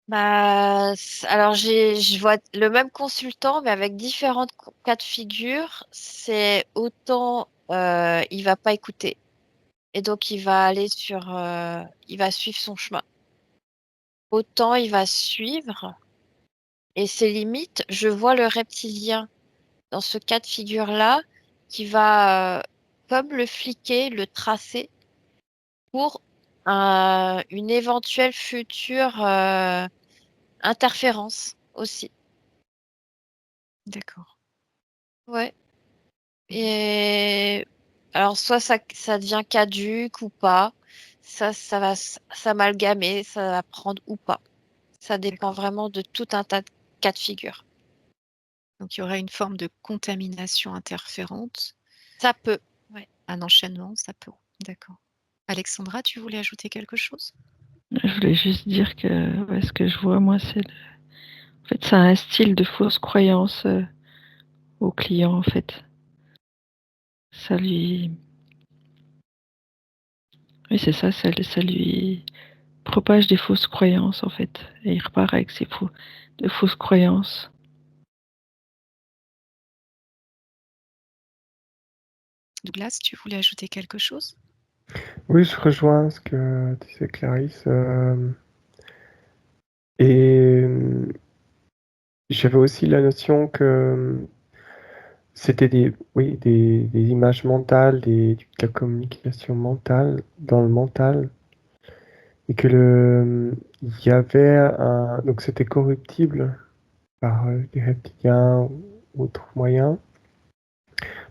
Bah, alors je vois le même consultant, mais avec différents cas de figure. C'est autant il va pas écouter et donc il va aller il va suivre son chemin. Autant il va suivre et ses limites. Je vois le reptilien dans ce cas de figure-là qui va comme le fliquer, le tracer pour une éventuelle future interférence aussi. D'accord. Ouais. Et alors, soit ça devient caduque ou pas. Ça va s'amalgamer, ça va prendre ou pas. Ça dépend D'accord. vraiment de tout un tas de cas de figure. Donc il y aura une forme de contamination interférente, Ça peut. Ouais. un enchaînement, ça peut. D'accord. Alexandra, tu voulais ajouter quelque chose? Je voulais juste dire que ce que je vois, moi, en fait, c'est un style de fausse croyance au client, en fait. Ça lui... Oui, c'est ça, ça lui propage des fausses croyances, en fait. Et il repart avec de fausses croyances. Douglas, tu voulais ajouter quelque chose? Oui, je rejoins ce que disait Clarisse. Et j'avais aussi la notion que c'était des images mentales, de la communication mentale, dans le mental, et que il y avait donc c'était corruptible par des reptiliens ou autres moyens,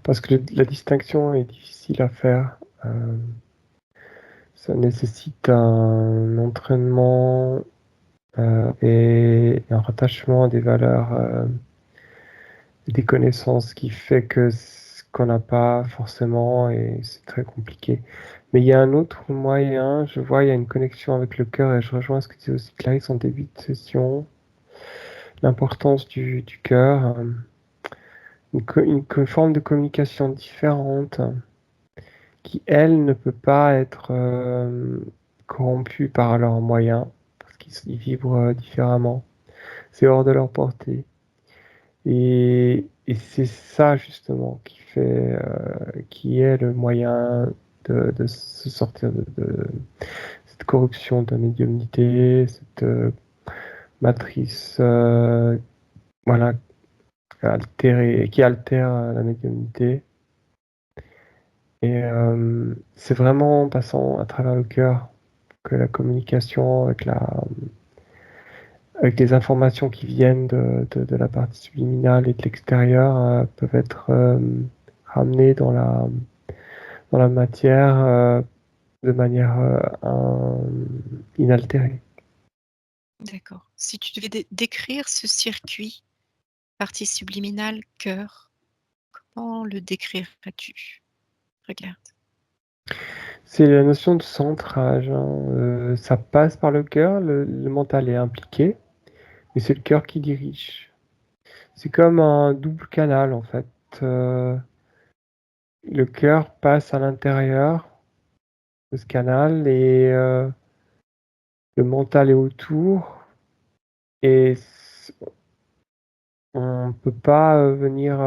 parce que la distinction est difficile à faire. Ça nécessite un entraînement et un rattachement à des valeurs, des connaissances qui fait que ce qu'on n'a pas forcément et c'est très compliqué. Mais il y a un autre moyen, je vois, il y a une connexion avec le cœur et je rejoins ce que disait aussi Clarisse en début de session, l'importance du cœur, une forme de communication différente qui, elle, ne peut pas être corrompue par leurs moyens parce qu'ils vibrent différemment. C'est hors de leur portée. Et c'est ça justement qui est le moyen de se sortir de cette corruption de médiumnité, cette matrice, voilà, qui altère la médiumnité. Et c'est vraiment en passant à travers le cœur que la communication avec les informations qui viennent de la partie subliminale et de l'extérieur peuvent être ramenées dans la matière de manière inaltérée. D'accord. Si tu devais décrire ce circuit, partie subliminale, cœur, Comment le décrirais-tu? Regarde. C'est la notion de centrage, hein. Ça passe par le cœur, le mental est impliqué, mais c'est le cœur qui dirige. C'est comme un double canal en fait. Le cœur passe à l'intérieur de ce canal et le mental est autour et on peut pas venir.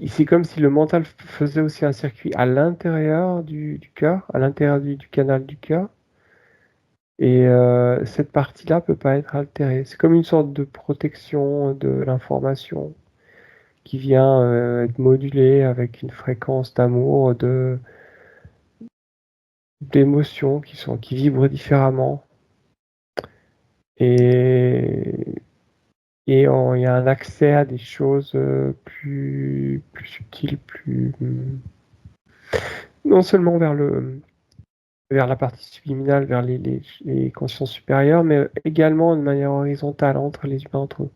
C'est comme si le mental faisait aussi un circuit à l'intérieur du cœur, à l'intérieur du canal du cœur. Et cette partie-là peut pas être altérée. C'est comme une sorte de protection de l'information qui vient être modulée avec une fréquence d'amour, d'émotions qui vibrent différemment. Et il y a un accès à des choses plus subtiles, non seulement vers la partie subliminale, vers les consciences supérieures, mais également de manière horizontale entre les humains entre eux.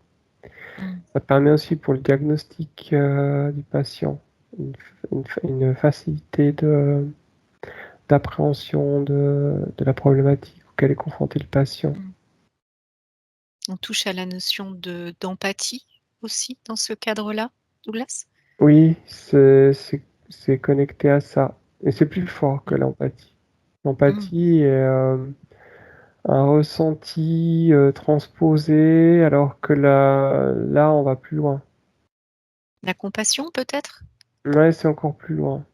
Ça permet aussi pour le diagnostic du patient une facilité d'appréhension de la problématique auquel est confronté le patient. On touche à la notion d'empathie aussi dans ce cadre-là, Douglas? Oui, c'est connecté à ça. Et c'est plus fort que l'empathie. L'empathie est un ressenti transposé, alors que là, on va plus loin. La compassion peut-être? Ouais, c'est encore plus loin.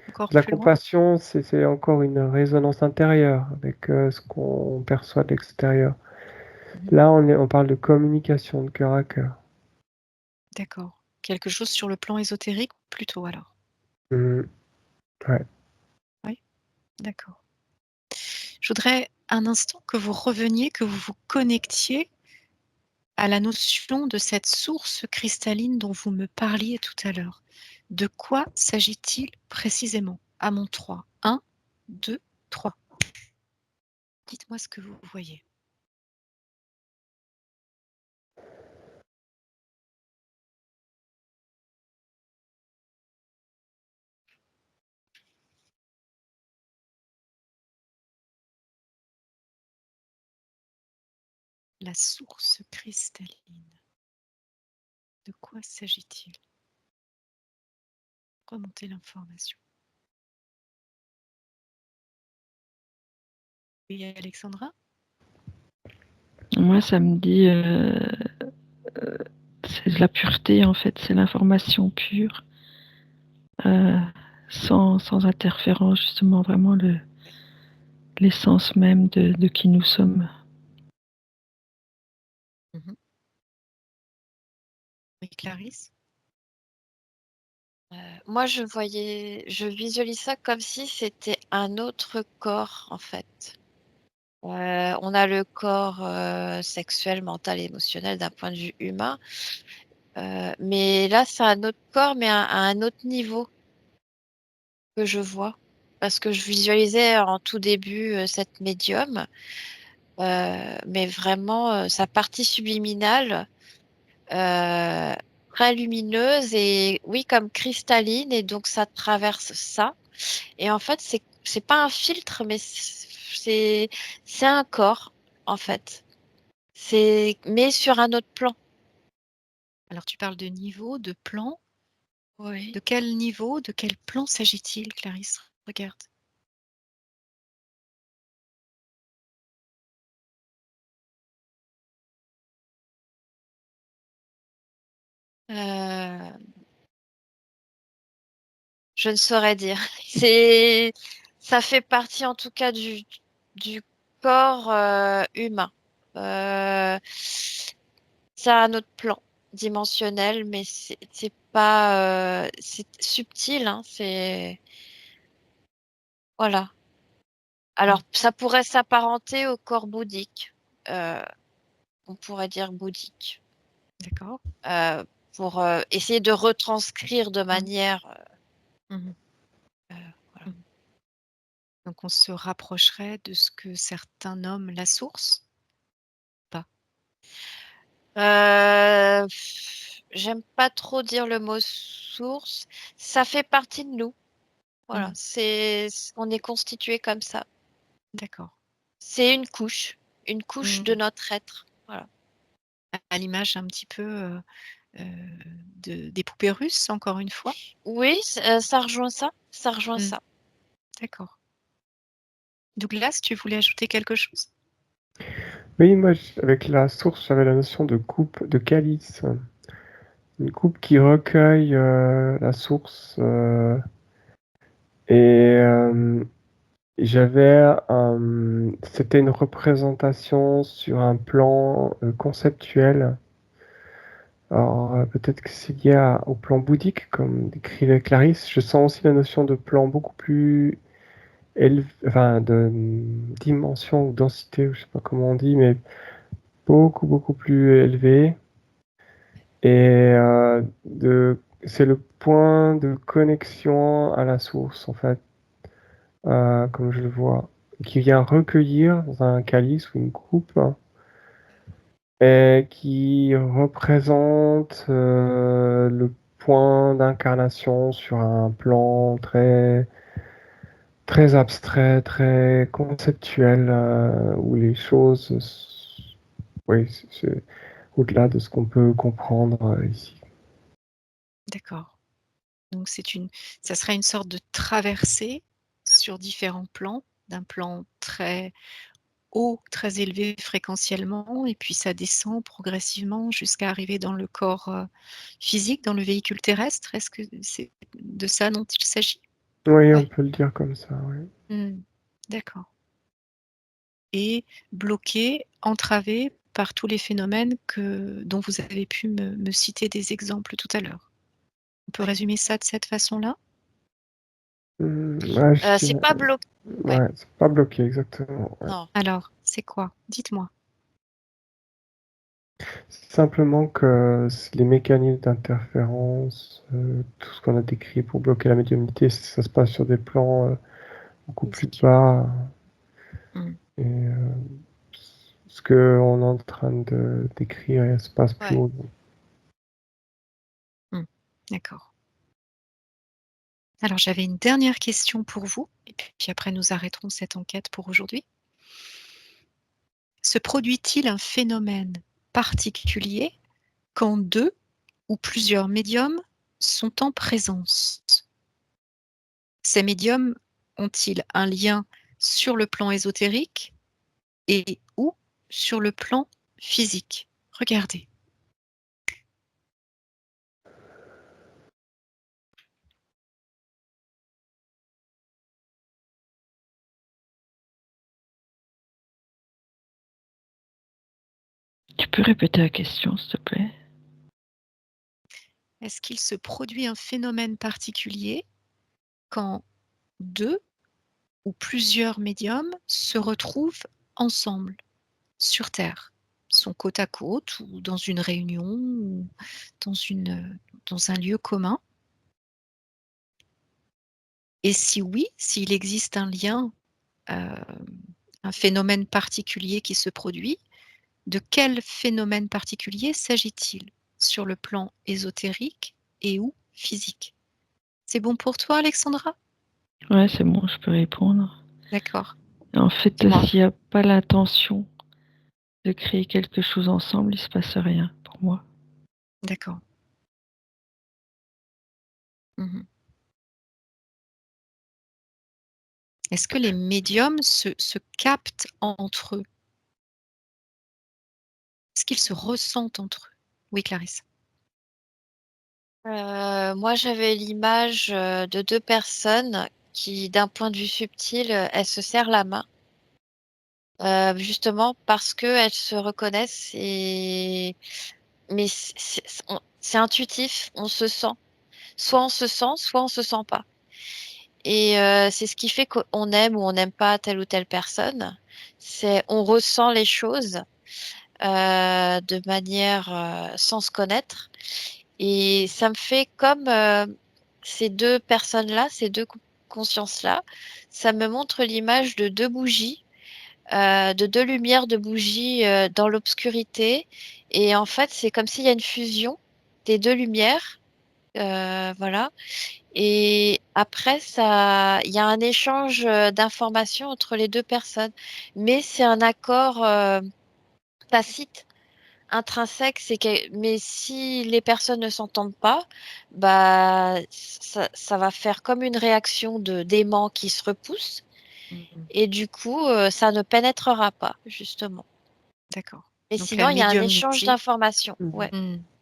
Encore La plus loin? compassion, c'est encore une résonance intérieure avec ce qu'on perçoit de l'extérieur. Là, on parle de communication de cœur à cœur. D'accord. Quelque chose sur le plan ésotérique plutôt alors? Ouais. Oui, d'accord. Je voudrais un instant que vous reveniez, que vous vous connectiez à la notion de cette source cristalline dont vous me parliez tout à l'heure. De quoi s'agit-il précisément? À mon 3. 1, 2, 3. Dites-moi ce que vous voyez. La source cristalline. De quoi s'agit-il? Remontez l'information. Oui, Alexandra? Moi, ça me dit, c'est de la pureté, en fait, c'est l'information pure, sans interférence, justement, vraiment l'essence même de qui nous sommes. Oui, Clarisse? Moi, je visualise ça comme si c'était un autre corps, en fait. On a le corps sexuel, mental, émotionnel d'un point de vue humain. Mais là, c'est un autre corps, mais à un autre niveau que je vois. Parce que je visualisais en tout début cette médium, mais vraiment sa partie subliminale, très lumineuse et oui, comme cristalline, et donc ça traverse ça. Et en fait, c'est pas un filtre, mais c'est un corps, en fait. Mais sur un autre plan. Alors tu parles de niveau, de plan. Oui. De quel niveau, de quel plan s'agit-il, Clarisse? Regarde. Je ne saurais dire. Ça fait partie en tout cas du corps humain. C'est un autre plan dimensionnel, mais c'est pas c'est subtil, hein, c'est voilà. Alors ça pourrait s'apparenter au corps bouddhique. On pourrait dire bouddhique. D'accord. Pour essayer de retranscrire de manière voilà. Donc on se rapprocherait de ce que certains nomment la source? Pas? j'aime pas trop dire le mot source. Ça fait partie de nous. Voilà, on est constitué comme ça. D'accord. C'est une couche de notre être. Voilà. À l'image un petit peu des poupées russes, encore une fois. Oui, ça rejoint ça. Ça rejoint ça. D'accord. Douglas, tu voulais ajouter quelque chose? Oui, moi, avec la source, j'avais la notion de coupe, de calice. Une coupe qui recueille la source. Et c'était une représentation sur un plan conceptuel. Alors, peut-être que c'est lié au plan bouddhique, comme décrivait Clarisse. Je sens aussi la notion de plan beaucoup plus enfin, de dimension ou densité, je sais pas comment on dit, mais beaucoup plus élevé. Et c'est le point de connexion à la source, en fait, comme je le vois, qui vient recueillir dans un calice ou une coupe, et qui représente le point d'incarnation sur un plan très abstrait, très conceptuel, où les choses, oui, c'est au-delà de ce qu'on peut comprendre ici. D'accord. Donc ça serait une sorte de traversée sur différents plans, d'un plan très haut, très élevé fréquentiellement, et puis ça descend progressivement jusqu'à arriver dans le corps physique, dans le véhicule terrestre. Est-ce que c'est de ça dont il s'agit? Oui, on Ouais. peut le dire comme ça, oui. D'accord. Et bloqué, entravé par tous les phénomènes dont vous avez pu me citer des exemples tout à l'heure. On peut Ouais. résumer ça de cette façon-là? Ouais, C'est pas bloqué. ouais, c'est pas bloqué, exactement. Ouais. Non. Alors, c'est quoi? Dites-moi. C'est simplement que les mécanismes d'interférence, tout ce qu'on a décrit pour bloquer la médiumnité, ça se passe sur des plans beaucoup plus Physique. bas. Mmh. Et ce qu'on est en train de décrire se passe plus Ouais. haut. D'accord. Alors, j'avais une dernière question pour vous, et puis après nous arrêterons cette enquête pour aujourd'hui. Se produit-il un phénomène particulier quand 2 ou plusieurs médiums sont en présence? Ces médiums ont-ils un lien sur le plan ésotérique et ou sur le plan physique? Regardez. Tu peux répéter la question, s'il te plaît? Est-ce qu'il se produit un phénomène particulier quand 2 ou plusieurs médiums se retrouvent ensemble sur Terre, sont côte à côte ou dans une réunion ou dans un lieu commun? Et si oui, s'il existe un lien, un phénomène particulier qui se produit, de quel phénomène particulier s'agit-il sur le plan ésotérique et ou physique? C'est bon pour toi, Alexandra? Ouais, c'est bon, je peux répondre. D'accord. En fait, Dis-moi. s'il y a pas l'intention de créer quelque chose ensemble, il se passe rien pour moi. D'accord. Mmh. Est-ce que les médiums se captent entre eux? Est-ce qu'ils se ressentent entre eux? Oui, Clarisse. Moi, j'avais l'image de 2 personnes qui, d'un point de vue subtil, elles se serrent la main. Justement parce qu'elles se reconnaissent mais c'est intuitif, on se sent. Soit on se sent, soit on se sent pas. Et c'est ce qui fait qu'on aime ou on n'aime pas telle ou telle personne. On ressent les choses de manière sans se connaître. Et ça me fait comme ces 2 personnes-là, ces 2 consciences-là, ça me montre l'image de 2 bougies, de 2 lumières de bougies dans l'obscurité. Et en fait, c'est comme s'il y a une fusion. les deux lumières, voilà. Et après, il y a un échange d'informations entre les deux personnes, mais c'est un accord tacite, intrinsèque. Mais si les personnes ne s'entendent pas, bah, ça va faire comme une réaction d'aimant qui se repousse, et du coup, ça ne pénétrera pas, justement. D'accord. Et Donc sinon, la il y a un échange médiumnité, d'informations. Ouais.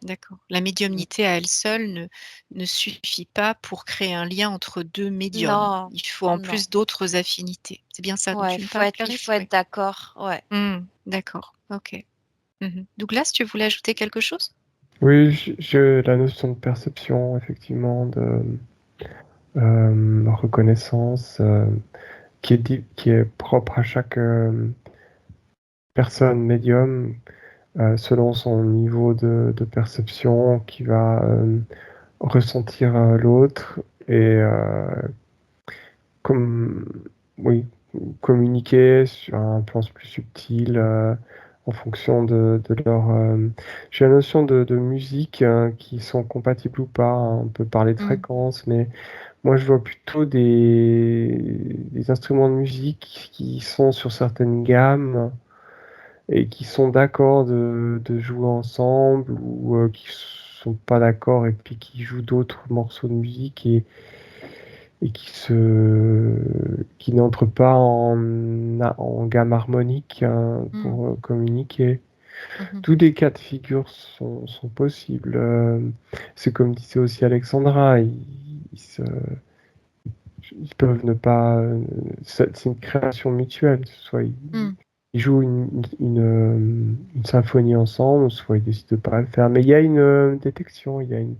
d'accord. La médiumnité à elle seule ne suffit pas pour créer un lien entre deux médiums. Non, Il faut en non. plus d'autres affinités. C'est bien ça dont Ouais, tu me parles, il Clarisse? faut être d'accord. Ouais. D'accord, ok. Douglas, tu voulais ajouter quelque chose? Oui, la notion de perception, effectivement, de reconnaissance, qui est propre à chaque personne médium, selon son niveau de perception, qui va ressentir l'autre et oui, communiquer sur un plan plus subtil en fonction de leur... J'ai la notion de musique qui sont compatibles ou pas, hein. On peut parler de fréquences, mais moi je vois plutôt des instruments de musique qui sont sur certaines gammes et qui sont d'accord de jouer ensemble ou qui sont pas d'accord et puis qui jouent d'autres morceaux de musique et qui n'entrent pas en gamme harmonique hein, pour communiquer. Tous les cas de figure sont possibles. C'est comme disait aussi Alexandra, ils peuvent ne pas. C'est une création mutuelle. Soit ils jouent une symphonie ensemble, soit ils décident de ne pas le faire. Mais il y a une détection, il y a une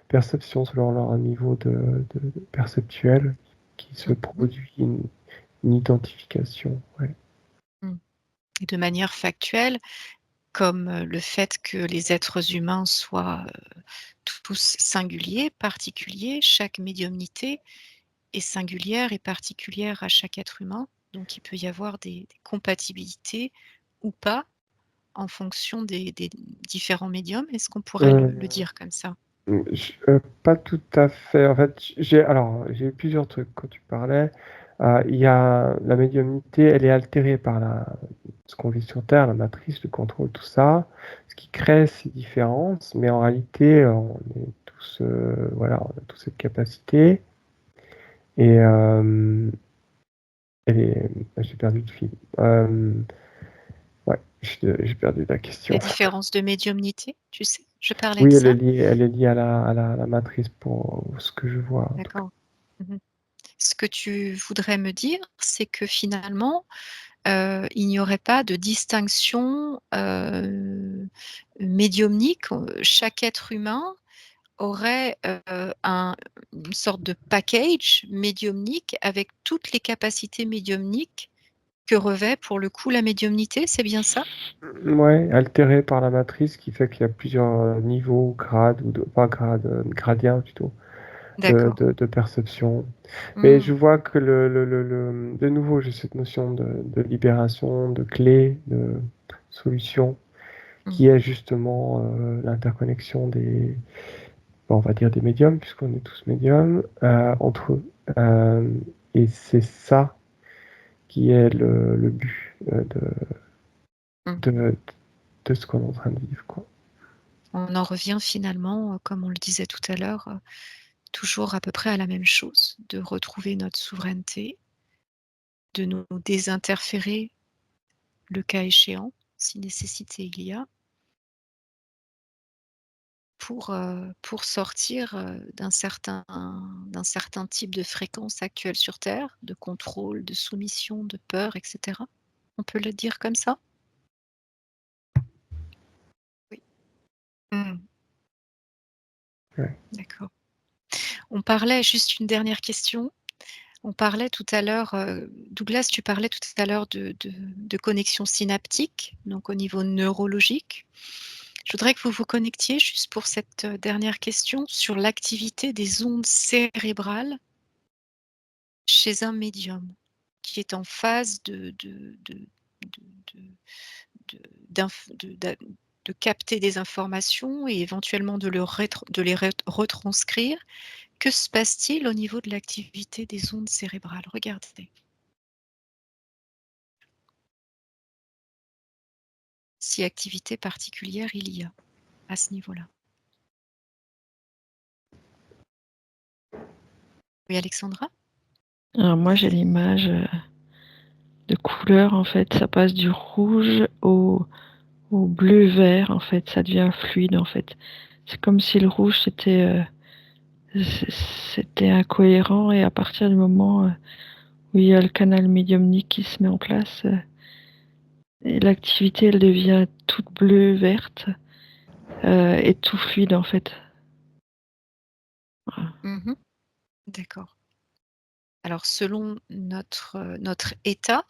perception selon leur niveau de perceptuel qui se produit, une identification. Ouais. Et de manière factuelle, comme le fait que les êtres humains soient tous singuliers, particuliers, chaque médiumnité est singulière et particulière à chaque être humain. Donc il peut y avoir des compatibilités ou pas en fonction des différents médiums. Est-ce qu'on pourrait le dire comme ça? Pas tout à fait. En fait, j'ai eu plusieurs trucs quand tu parlais. Il y a la médiumnité, elle est altérée par ce qu'on vit sur Terre, la matrice, le contrôle, tout ça, ce qui crée ces différences. Mais en réalité, on est tous, voilà, on a tous cette capacité. Et j'ai perdu le fil. Ouais, j'ai perdu la question. La différence de médiumnité, tu sais? Je parlais Oui, de elle ça. est liée à la matrice pour ce que je vois. En tout cas. D'accord. Ce que tu voudrais me dire, c'est que finalement, il n'y aurait pas de distinction, médiumnique. Chaque être humain aurait, une sorte de package médiumnique avec toutes les capacités médiumniques que revêt pour le coup la médiumnité, c'est bien ça? Ouais, altéré par la matrice qui fait qu'il y a plusieurs niveaux, grades, pas grades, gradients plutôt, D'accord. de perception. Mais je vois que de nouveau, j'ai cette notion de libération, de clé, de solution, qui est justement l'interconnexion on va dire des médiums, puisqu'on est tous médiums, entre eux. Et c'est ça qui est le but de ce qu'on est en train de vivre, quoi. On en revient finalement, comme on le disait tout à l'heure, toujours à peu près à la même chose, de retrouver notre souveraineté, de nous désinterférer le cas échéant, si nécessité il y a, pour sortir, d'un certain type de fréquence actuelle sur Terre, de contrôle, de soumission, de peur, et cetera. On peut le dire comme ça? Oui. Ouais. D'accord. On parlait juste une dernière question. On parlait tout à l'heure, Douglas, tu parlais tout à l'heure de connexion synaptique, donc au niveau neurologique. Je voudrais que vous vous connectiez juste pour cette, dernière question sur l'activité des ondes cérébrales chez un médium qui est en phase de d'inf de d'a de capter des informations et éventuellement de les retranscrire. Que se passe-t-il au niveau de l'activité des ondes cérébrales? Regardez. Si activité particulière il y a à ce niveau-là. Oui, Alexandra? Alors moi, j'ai l'image de couleur, en fait. Ça passe du rouge au bleu-vert, en fait. Ça devient fluide, en fait. C'est comme si le rouge, c'était incohérent, et à partir du moment où il y a le canal médiumnique qui se met en place, et l'activité, elle devient toute bleue-verte et tout fluide, en fait. Voilà. Mmh. D'accord. Alors selon notre état,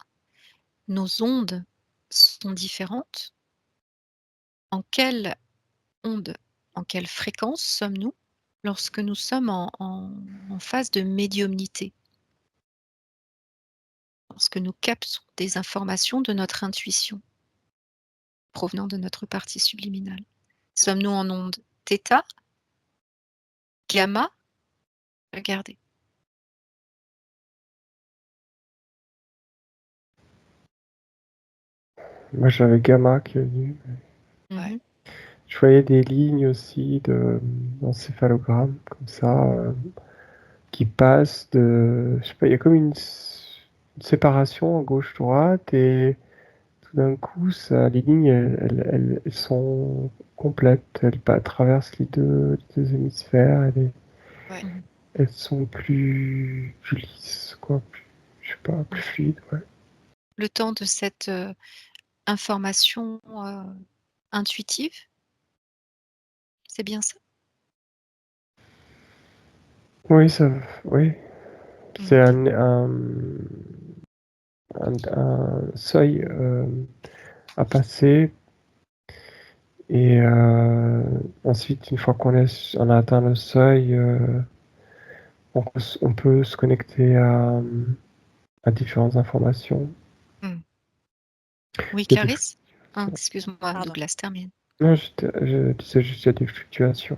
nos ondes sont différentes. En quelle onde, en quelle fréquence sommes-nous lorsque nous sommes en phase de médiumnité? Lorsque nous captons des informations de notre intuition, provenant de notre partie subliminale. Sommes-nous en onde θ, gamma? Regardez. Moi, j'avais gamma qui est venu. Mmh. Je voyais des lignes aussi d'encéphalogramme, comme ça, qui passent de. Je sais pas, il y a comme une séparation à gauche-droite, et tout d'un coup, les lignes, elles sont complètes. Traversent les deux hémisphères, Ouais. Mmh. elles sont plus lisses, quoi. Je sais pas, plus fluides, ouais. Le temps de cette, information, intuitive, c'est bien ça? Oui, oui. C'est Mmh. un seuil à passer, et ensuite, une fois on a atteint le seuil, on peut se connecter à différentes informations. Mmh. Oui, Il y a des Clarisse? Ah, excuse-moi, Pardon. Douglas, termine. Non, je disais juste qu'il y a des fluctuations.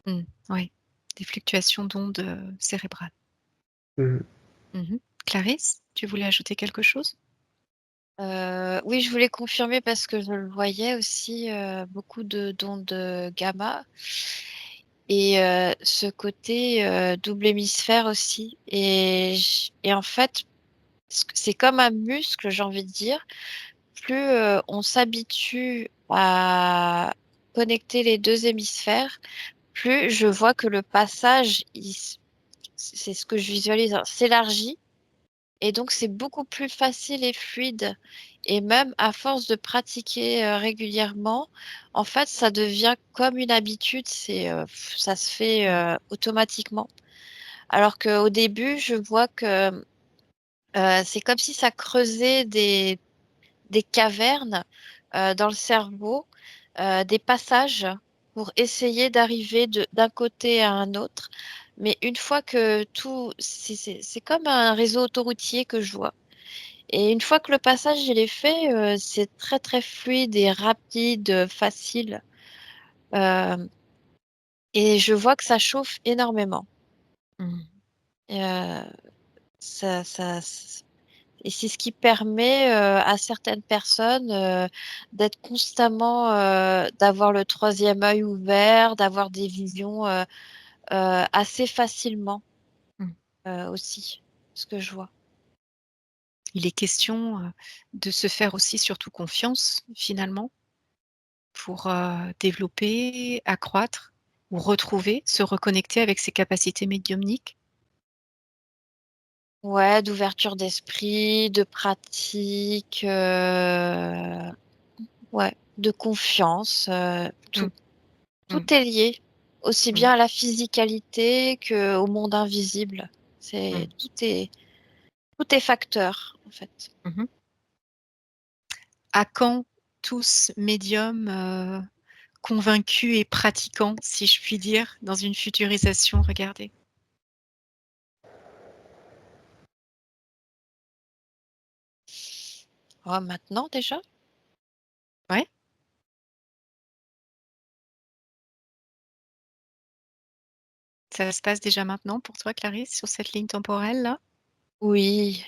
Mmh. Oui, des fluctuations d'ondes, cérébrales. Mhm. Mmh. Clarisse, tu voulais ajouter quelque chose? Oui, je voulais confirmer parce que je le voyais aussi, beaucoup d'ondes gamma, et ce côté double hémisphère aussi. Et en fait, c'est comme un muscle, j'ai envie de dire. Plus on s'habitue à connecter les deux hémisphères, plus je vois que le passage, c'est ce que je visualise, hein, s'élargit. Et donc, c'est beaucoup plus facile et fluide. Et même à force de pratiquer régulièrement, en fait, ça devient comme une habitude. Ça se fait automatiquement. Alors qu'au début, je vois que c'est comme si ça creusait des cavernes dans le cerveau, des passages pour essayer d'arriver d'un côté à un autre. Mais une fois que c'est comme un réseau autoroutier que je vois. Et une fois que le passage il est fait, c'est très très fluide et rapide, facile. Euh, et je vois que ça chauffe énormément. Mmh. Et, et c'est ce qui permet à certaines personnes d'être constamment, d'avoir le troisième œil ouvert, d'avoir des visions assez facilement Mmh. aussi, ce que je vois. Il est question, de se faire aussi surtout confiance, finalement, pour, développer, accroître ou retrouver, se reconnecter avec ses capacités médiumniques. Ouais, d'ouverture d'esprit, de pratique, ouais, de confiance, Mmh. tout. Mmh. Tout est lié, aussi Mmh. bien à la physicalité qu'au monde invisible. Mmh. Tout est facteur, en fait. Mmh. À quand tous médiums, convaincus et pratiquants, si je puis dire, dans une futurisation? Regardez. Oh, maintenant déjà? Ouais, Ça se passe déjà maintenant pour toi, Clarisse, sur cette ligne temporelle-là? Oui.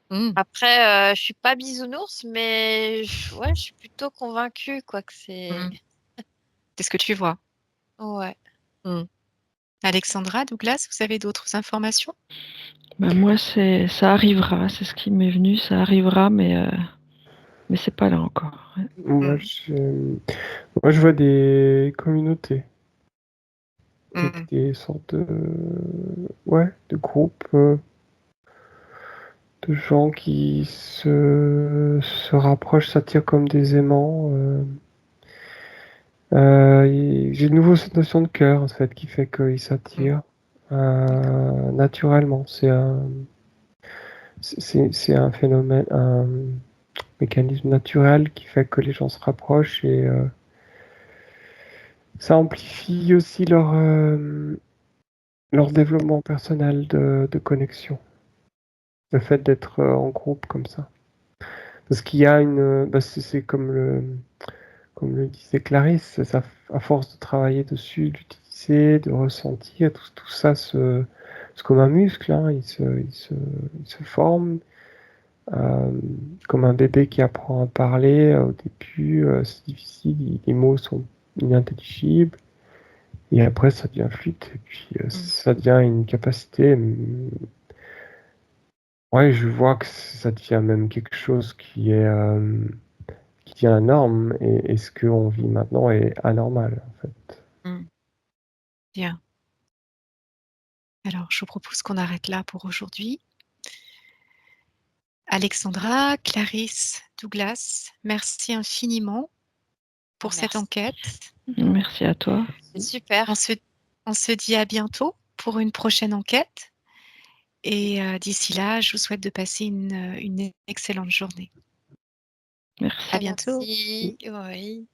Mmh. Après, je suis pas bisounours, mais ouais, je suis plutôt convaincue quoi que c'est. Mmh. C'est ce que tu vois? Ouais. Mmh. Alexandra, Douglas, vous avez d'autres informations? Bah, moi, ça arrivera, c'est ce qui m'est venu, ça arrivera, mais c'est pas là encore. Ouais. Moi, Mmh. je vois des communautés avec Mmh. des sortes de groupes de gens qui se rapprochent, s'attirent comme des aimants. J'ai de nouveau cette notion de cœur, en fait, qui fait qu'ils s'attirent naturellement. C'est un phénomène, un mécanisme naturel qui fait que les gens se rapprochent et ça amplifie aussi leur développement personnel de connexion. Le fait d'être en groupe comme ça. Parce qu'il y a c'est comme le disait Clarisse, ça, à force de travailler dessus, d'utiliser, de ressentir, tout ça c'est comme un muscle, hein, il se forme. Comme un bébé qui apprend à parler, au début c'est difficile, les mots sont inintelligibles, et après ça devient fluide, et puis ça devient une capacité. Ouais, je vois que ça devient même quelque chose qui devient la norme, et ce qu'on vit maintenant est anormal, en fait. Mmh. Bien. Alors, je vous propose qu'on arrête là pour aujourd'hui. Alexandra, Clarisse, Douglas, merci infiniment pour cette Merci. enquête. Merci à toi. C'est super. On se dit à bientôt pour une prochaine enquête et d'ici là, je vous souhaite de passer une excellente journée. Merci. À bientôt. Merci. Oui.